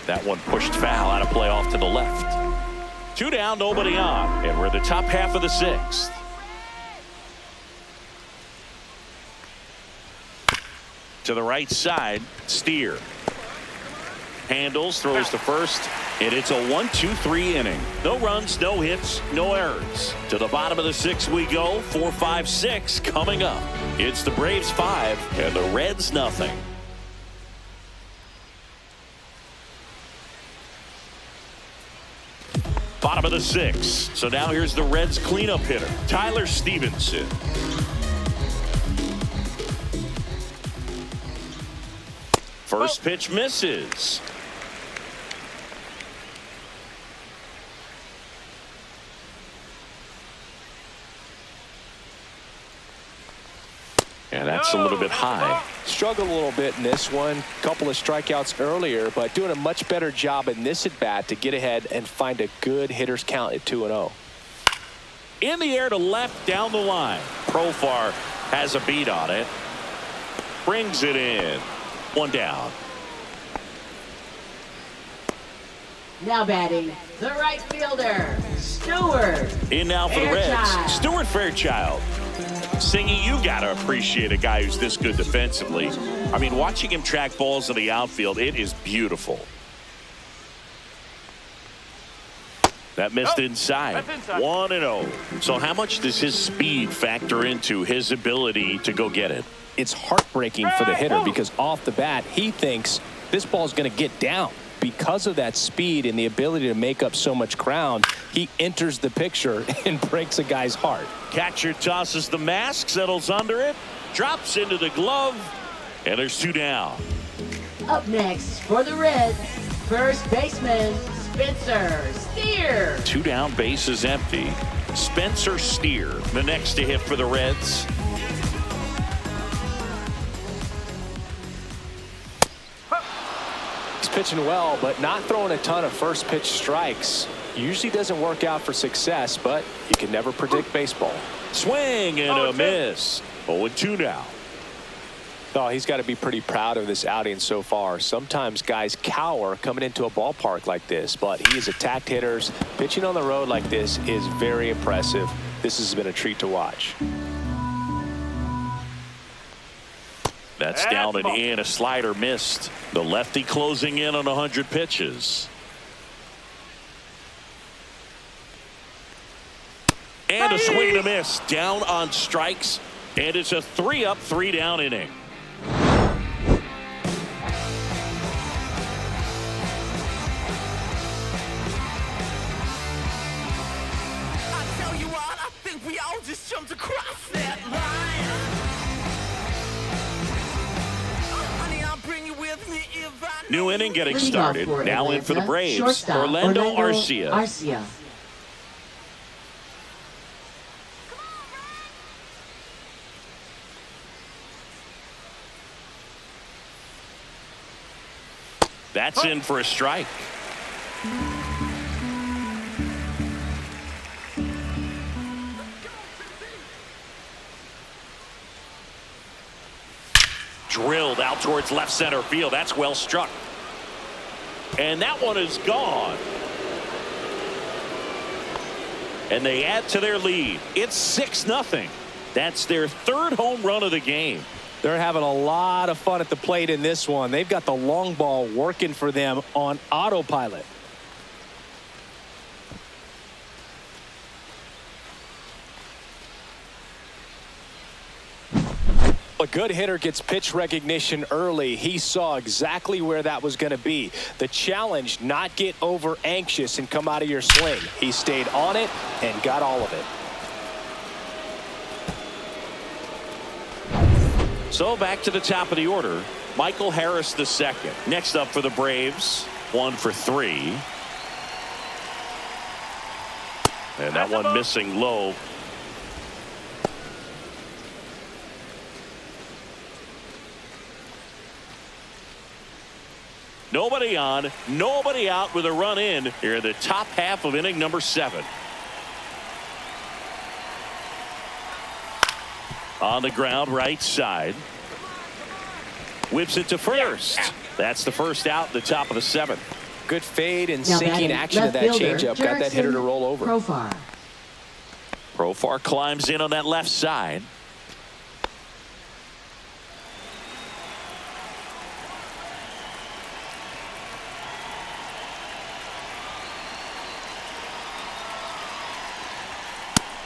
That one pushed foul out of play off to the left. 2 down, nobody on. And we're in the top half of the 6th. To the right side, Steer. Handles, throws to first, and it's a 1-2-3 inning. No runs, no hits, no errors. To the bottom of the 6th we go. 4, 5, 6 coming up. It's the Braves 5 and the Reds nothing. Bottom of the 6th. So now here's the Reds cleanup hitter, Tyler Stevenson. First pitch misses. And that's a little bit high. Struggled a little bit in this one. Couple of strikeouts earlier, but doing a much better job in this at bat to get ahead and find a good hitter's count at 2-0. In the air to left down the line. Profar has a beat on it. Brings it in. 1 down. Now batting, the right fielder, Stewart. In now for the Reds, Stuart Fairchild. Singy, you got to appreciate a guy who's this good defensively. I mean, watching him track balls in the outfield, it is beautiful. That missed inside. 1-0. So how much does his speed factor into his ability to go get it? It's heartbreaking for the hitter because off the bat, he thinks this ball is going to get down. Because of that speed and the ability to make up so much ground, he enters the picture and breaks a guy's heart. Catcher tosses the mask, settles under it, drops into the glove, and there's 2 down. Up next for the Reds, first baseman, Spencer Steer. 2 down, base is empty. Spencer Steer, the next to hit for the Reds. Pitching well, but not throwing a ton of first pitch strikes. Usually doesn't work out for success, but you can never predict baseball. Swing and a miss. 0-2 now. Oh, he's got to be pretty proud of this outing so far. Sometimes guys cower coming into a ballpark like this, but he has attacked hitters. Pitching on the road like this is very impressive. This has been a treat to watch. That's down and in. A slider missed. The lefty closing in on 100 pitches. And a swing and a miss. Down on strikes. And it's a 3-up, 3-down inning. I tell you what, I think we all just jumped across that line. New inning getting started. Now in for the Braves, Orlando Arcia. That's in for a strike. Drilled out towards left center field. That's well struck. And that one is gone. And they add to their lead. It's 6-0. That's their 3rd home run of the game. They're having a lot of fun at the plate in this one. They've got the long ball working for them on autopilot. a good hitter gets pitch recognition early. He saw exactly where that was going to be. The challenge, not get over anxious and come out of your swing. He stayed on it and got all of it. So back to the top of the order. Michael Harris the second. Next up for the Braves, 1 for 3. And that one missing low. Nobody on, nobody out with a run in here in the top half of inning number 7. On the ground, right side. Whips it to first. That's the first out, the top of the 7th. Good fade and Now sinking action of that changeup. Got that hitter to roll over. Profar climbs in on that left side.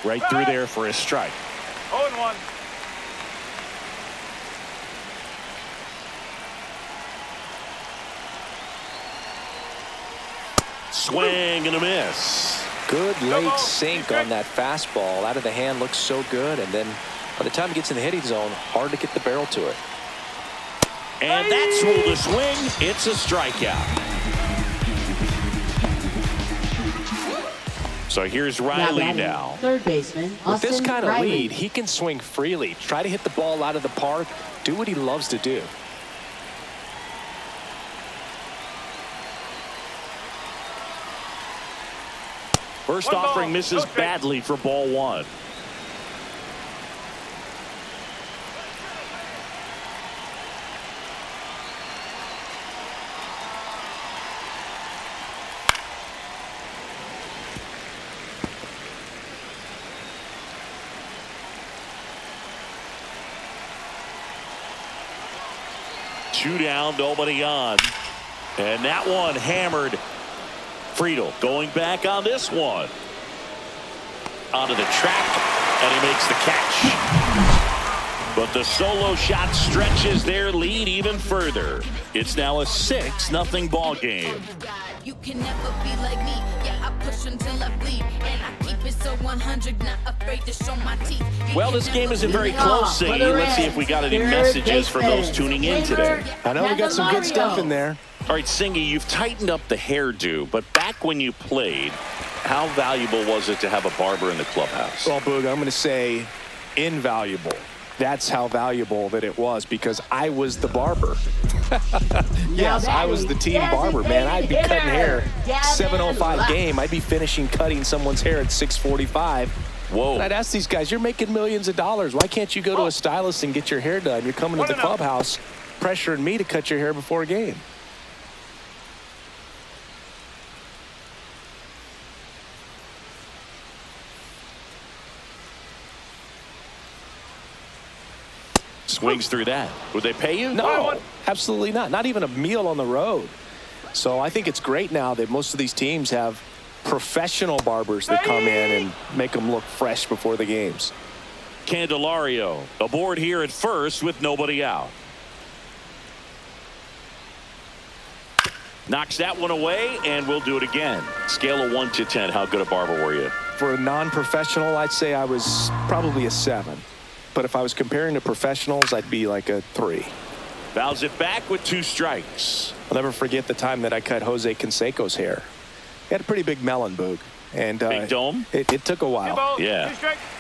Right through there for a strike. 0-1. Swing and a miss. Good late sink on that fastball. Out of the hand, looks so good. And then by the time it gets in the hitting zone, hard to get the barrel to it. And that's ruled a swing. It's a strikeout. So here's Riley now. Third baseman, With this kind of Riley. lead, he can swing freely. Try to hit the ball out of the park. Do what he loves to do. First offering misses badly for ball 1. Two down, nobody on. And that one hammered. Friedel going back on this one. Onto the track, and he makes the catch. But the solo shot stretches their lead even further. It's now a 6-0 ball game. You can never be like me. Yeah, I push until I bleed, and I keep it so 100, not afraid to show my teeth. Well, this game isn't very close, Siggy. Let's see if we got any messages from those tuning in today. I know we got some good stuff in there. All right, Singy, you've tightened up the hairdo, but back when you played, how valuable was it to have a barber in the clubhouse? Well, Boog, I'm going to say invaluable. That's how valuable that it was, because I was the barber. Yes, I was the team barber, man. I'd be cutting hair 7:05 game. I'd be finishing cutting someone's hair at 6:45. Whoa. And I'd ask these guys, you're making millions of dollars. Why can't you go to a stylist and get your hair done? You're coming to the clubhouse pressuring me to cut your hair before a game. Swings through that. Would they pay you? No, absolutely not. Not even a meal on the road. So I think it's great now that most of these teams have professional barbers that come in and make them look fresh before the games. Candelario aboard here at first with nobody out. Knocks that one away, and we'll do it again. Scale of 1 to 10. How good a barber were you? For a non-professional, I'd say I was probably a 7. But if I was comparing to professionals, I'd be like a 3. Fouls it back with 2 strikes. I'll never forget the time that I cut Jose Canseco's hair. He had a pretty big melon, Boog. And Big dome? It took a while. Yeah.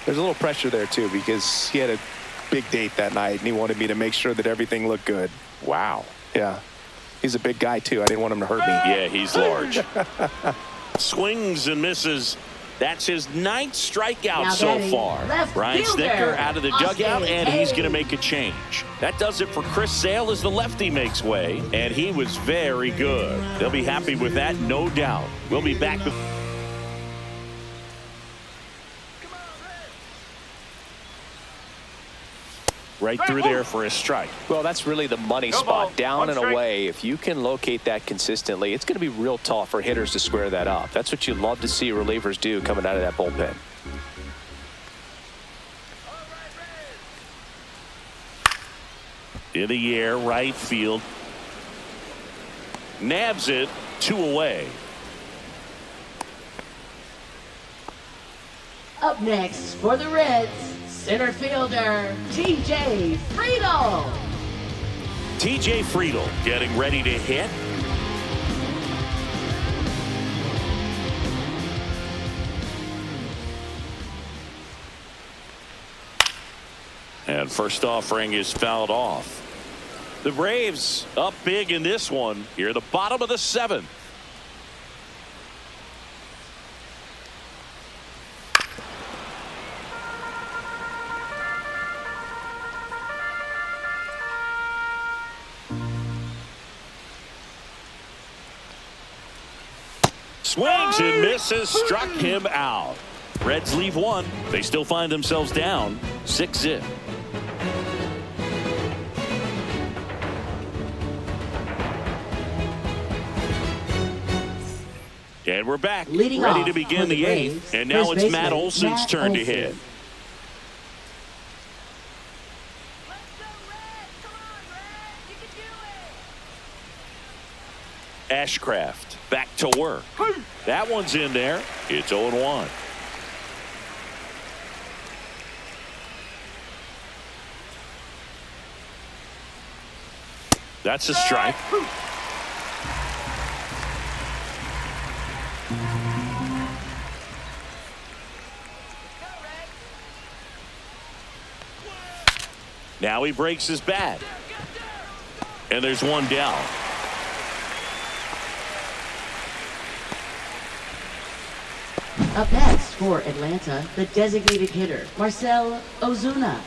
There's a little pressure there, too, because he had a big date that night, and he wanted me to make sure that everything looked good. Wow. Yeah. He's a big guy, too. I didn't want him to hurt me. Yeah, he's large. Swings and misses. That's his 9th strikeout Now so batting far. left Brian fielder, Snitker out of the dugout, Austin and he's going to Hayes. make a change. That does it for Chris Sale as the lefty makes way, and he was very good. They'll be happy with that, no doubt. We'll be back with... Right through there for a strike. Well, that's really the money spot, down and away. If you can locate that consistently, it's going to be real tough for hitters to square that up. That's what you love to see relievers do coming out of that bullpen. In the air, right field. Nabs it, 2 away. Up next for the Reds, center fielder TJ Friedel. TJ Friedel getting ready to hit. And first offering is fouled off. The Braves up big in this one here at the bottom of the 7th. Swings and misses, struck him out. Reds leave 1. They still find themselves down 6-0. And we're back, Leading ready off to begin the Braves, 8th. And now first it's Matt baseman, Olson's Matt turn to Olson. hit. Ashcraft back to work. That one's in there. It's 0-1. That's a strike. Now he breaks his bat. And there's one down. Up next for Atlanta, the designated hitter, Marcell Ozuna.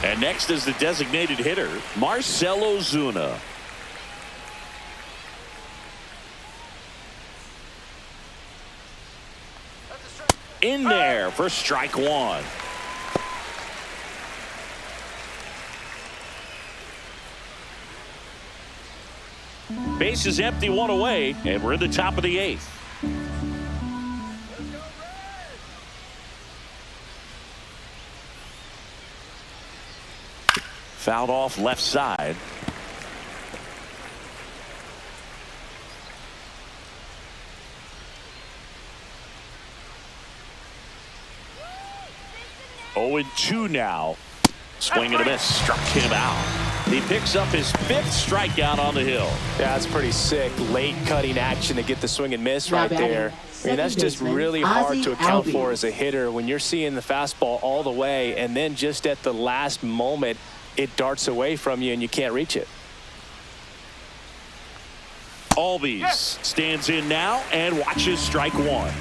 And next is the designated hitter, Marcell Ozuna. In there for strike 1. Base is empty, 1 away, and we're in the top of the 8th. Fouled off left side. Oh, and 2 now. Swing and a miss. Struck him out. He picks up his 5th strikeout on the hill. Yeah, that's pretty sick. Late cutting action to get the swing and miss Now right batting, there. I mean, that's just second really baseman, hard to Ozzie account Albies. for as a hitter when you're seeing the fastball all the way and then just at the last moment it darts away from you and you can't reach it. Albies stands in now and watches strike 1.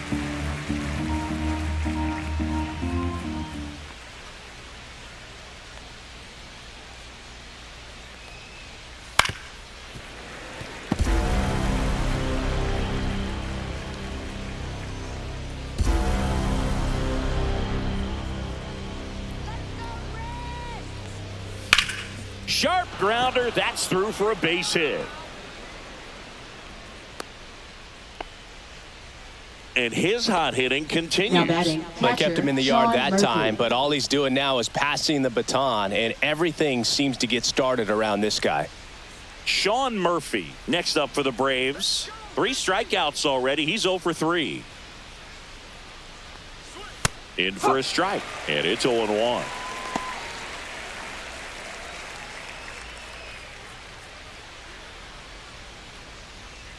Sharp grounder. That's through for a base hit. And his hot hitting Now continues. batting, They kept him in the yard Sean that Murphy. time, but all he's doing now is passing the baton, and everything seems to get started around this guy. Sean Murphy next up for the Braves. 3 strikeouts already. He's 0 for 3. In for a strike, and it's 0-1.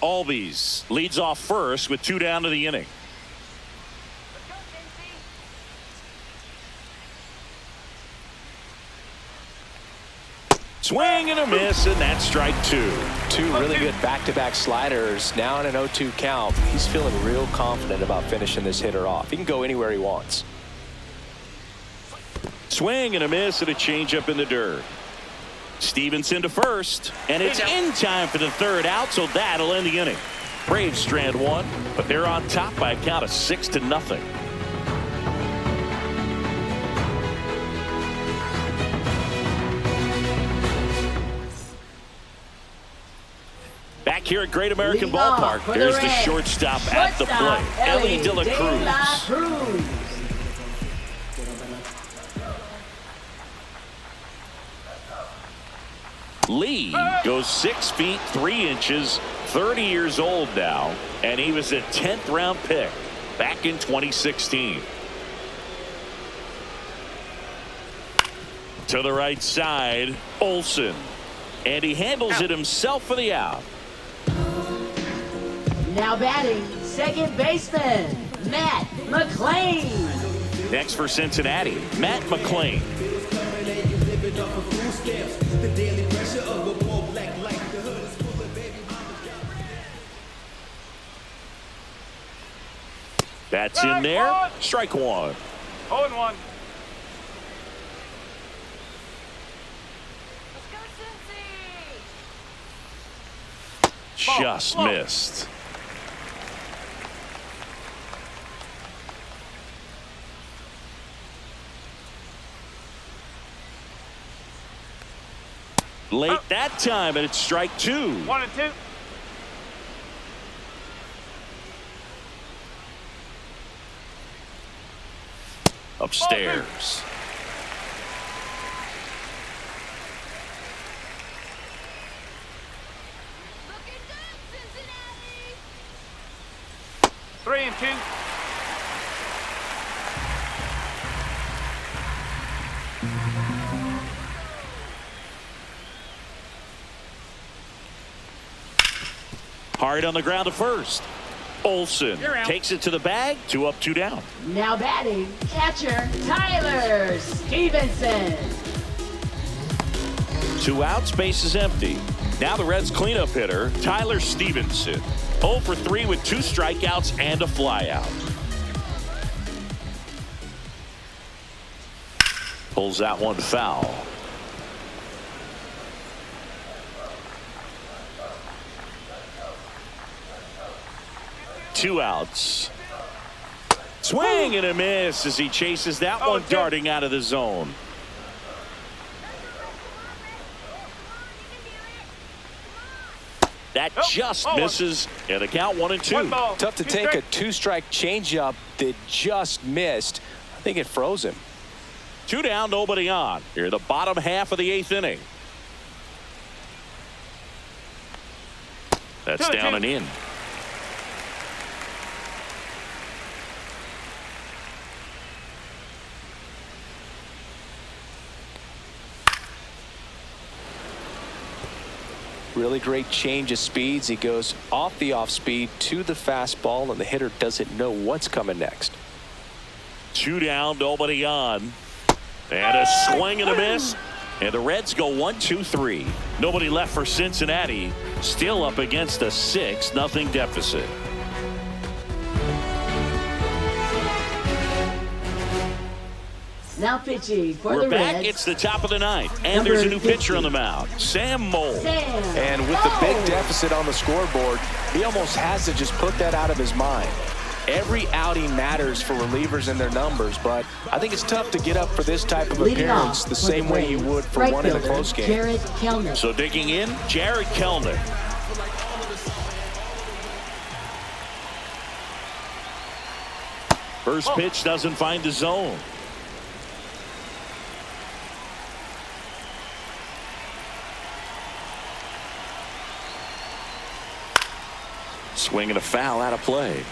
Albies leads off first with 2 down to the inning. Swing and a miss, and that's strike 2. 2 really good back-to-back sliders. Now in an 0-2 count. He's feeling real confident about finishing this hitter off. He can go anywhere he wants. Swing and a miss, and a changeup in the dirt. Stevenson to first, and it's in time for the 3rd out, so that'll end the inning. Braves strand 1, but they're on top by a count of 6-0. Back here at Great American Leading off Ballpark, for the there's the Reds, shortstop at the plate, Ellie De La Cruz. Lee goes 6 feet 3 inches, 30 years old now, and he was a 10th round pick back in 2016. To the right side, Olsen, and he handles it himself for the out. Now batting, second baseman, Matt McClain. Next for Cincinnati, Matt McClain. That's in there. Strike one. 0-1. Just missed. Late that time, and it's strike two. 1-2. Upstairs. Looking good, Cincinnati. 3-2. Hard on the ground to first. Olsen takes it to the bag. 2 up, 2 down. Now batting, catcher, Tyler Stevenson. 2 outs, base is empty. Now the Reds cleanup hitter, Tyler Stevenson. 0 for 3 with 2 strikeouts and a flyout. Pulls that one foul. Two outs. Swing and a miss as he chases that one darting out of the zone. That just misses, and a count 1-2. Tough to take a 2-strike changeup that just missed. I think it froze him. 2 down, nobody on. Here, the bottom half of the 8th inning. That's down and in. Really great change of speeds. He goes off the off speed to the fastball, and the hitter doesn't know what's coming next. 2 down, nobody on. And a swing and a miss. And the Reds go 1-2-3. Nobody left for Cincinnati. Still up against a 6-0 deficit. Now pitching for We're the back. Reds. It's the top of the 9th. And Number there's a new 50. pitcher on the mound, Sam Moll. And with the big deficit on the scoreboard, he almost has to just put that out of his mind. Every outing matters for relievers and their numbers, but I think it's tough to get up for this type of Leading appearance off the for same the way you Braves, would for right one in a fielder, close game. Jared Kelnick. So digging in, Jared Kelnick. First pitch doesn't find the zone. Swing and a foul out of play.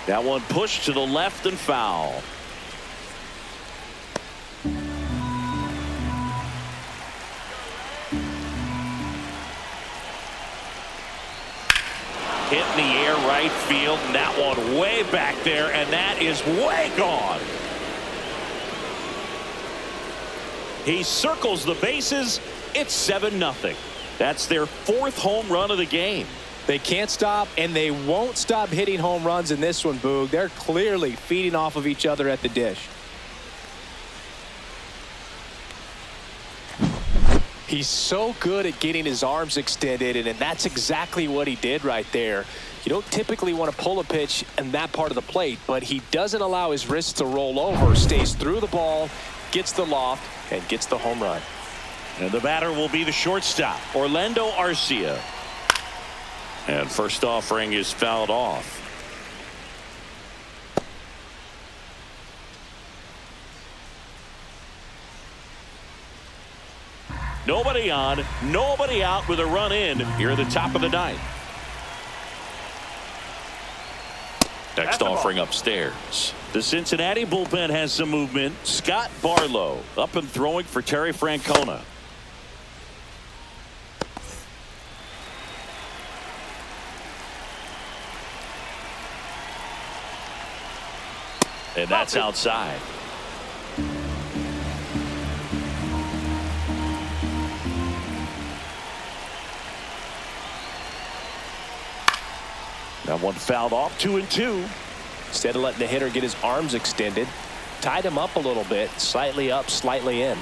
That one pushed to the left and foul. Hit in the air right field, and that one way back there, and that is way gone. He circles the bases. It's 7-0. That's their 4th home run of the game. They can't stop, and they won't stop hitting home runs in this one, Boog. They're clearly feeding off of each other at the dish. He's so good at getting his arms extended, and that's exactly what he did right there. You don't typically want to pull a pitch in that part of the plate, but he doesn't allow his wrists to roll over, stays through the ball, gets the loft, and gets the home run. And the batter will be the shortstop, Orlando Arcia. And first offering is fouled off. Nobody on, nobody out with a run in here at the top of the ninth. Next offering upstairs. The Cincinnati bullpen has some movement. Scott Barlow up and throwing for Terry Francona. And that's outside. That one fouled off, 2-2. Instead of letting the hitter get his arms extended, tied him up a little bit, slightly up, slightly in.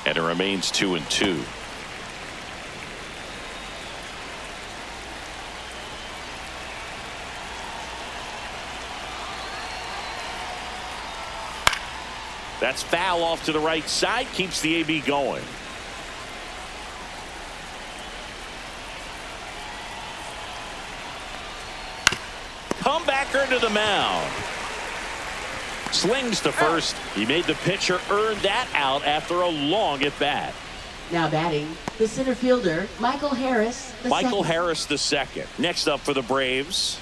And it remains 2-2. That's foul off to the right side, keeps the AB going. Comebacker to the mound. Slings to first. He made the pitcher earn that out after a long at bat. Now batting, the center fielder, Michael Harris the Michael second. Harris the second. Next up for the Braves.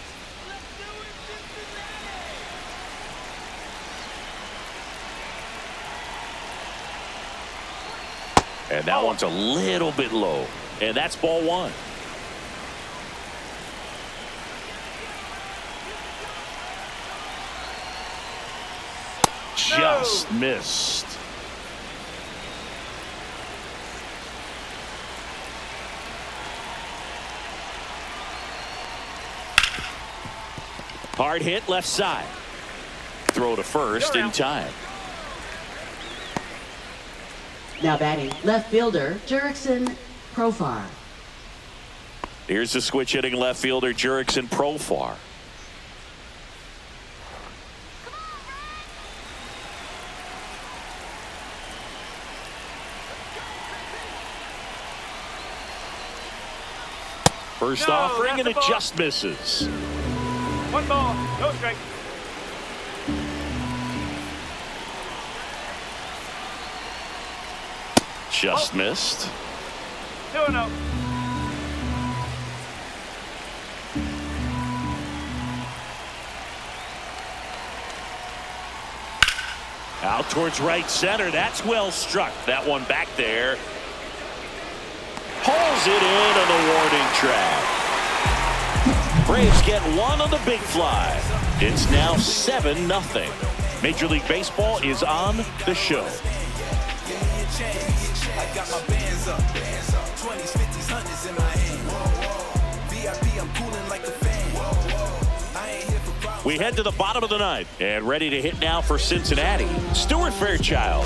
And that one's a little bit low. And that's ball one. Just missed. Hard hit left side. Throw to first in time. Now batting, left fielder, Jurickson Profar. Here's the switch hitting left fielder, Jurickson Profar. First offering, and it just misses. One ball, no strike. Just missed. 2-0. Out towards right center. That's well struck. That one back there. Pulls it in on the warning track. Braves get one on the big fly. It's now 7-0. Major League Baseball is on the show. I got my bands up, 20s, 50s, 100s in my hand. VIP, I'm cooling like a fan. I ain't here for problems. We head to the bottom of the ninth and ready to hit now for Cincinnati. Stuart Fairchild.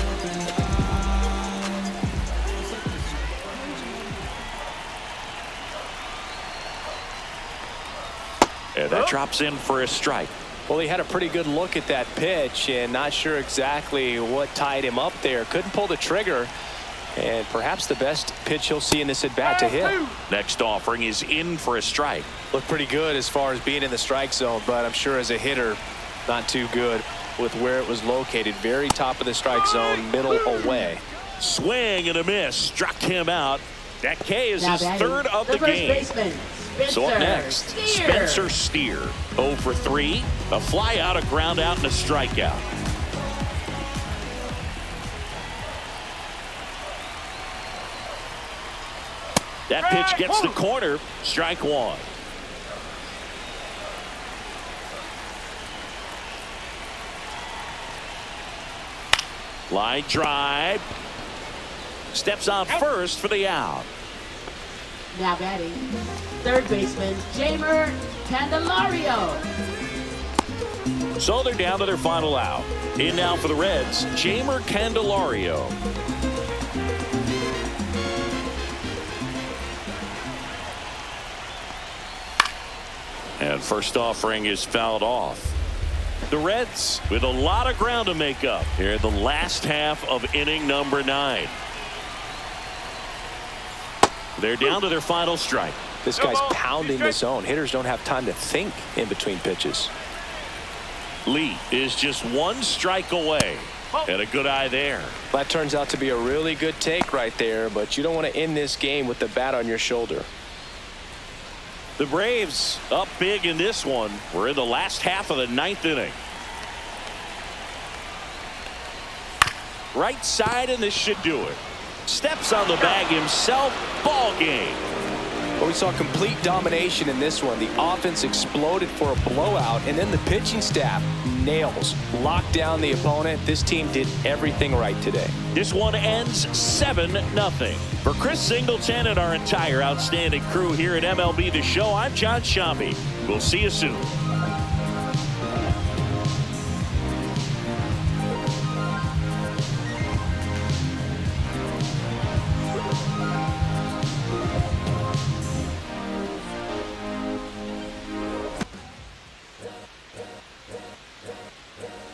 And that drops in for a strike. Well, he had a pretty good look at that pitch and not sure exactly what tied him up there. Couldn't pull the trigger. And perhaps the best pitch he'll see in this at bat to hit. Next offering is in for a strike. Looked pretty good as far as being in the strike zone, but I'm sure as a hitter, not too good with where it was located. Very top of the strike zone, middle away. Swing and a miss. Struck him out. That K is Now his batting, third of the first game. baseman, Spencer So up next, Steer. Spencer Steer. 0 for 3. A fly out, a ground out, and a strikeout. That pitch gets the corner. Strike one. Line drive. Steps on first for the out. Now batting, third baseman, Jamer Candelario. So they're down to their final out. In now for the Reds, Jamer Candelario. And first offering is fouled off. The Reds with a lot of ground to make up here in the last half of inning number 9. They're down to their final strike. This guy's pounding the zone. Hitters don't have time to think in between pitches. Lee is just 1 strike away. And a good eye there. That turns out to be a really good take right there, but you don't want to end this game with the bat on your shoulder. The Braves up big in this one. We're in the last half of the 9th inning. Right side, and this should do it. Steps on the bag himself. Ball game. Well, we saw complete domination in this one. The offense exploded for a blowout, and then the pitching staff nails, locked down the opponent. This team did everything right today. This one ends 7-0. For Chris Singleton and our entire outstanding crew here at MLB The Show, I'm John Shambi. We'll see you soon.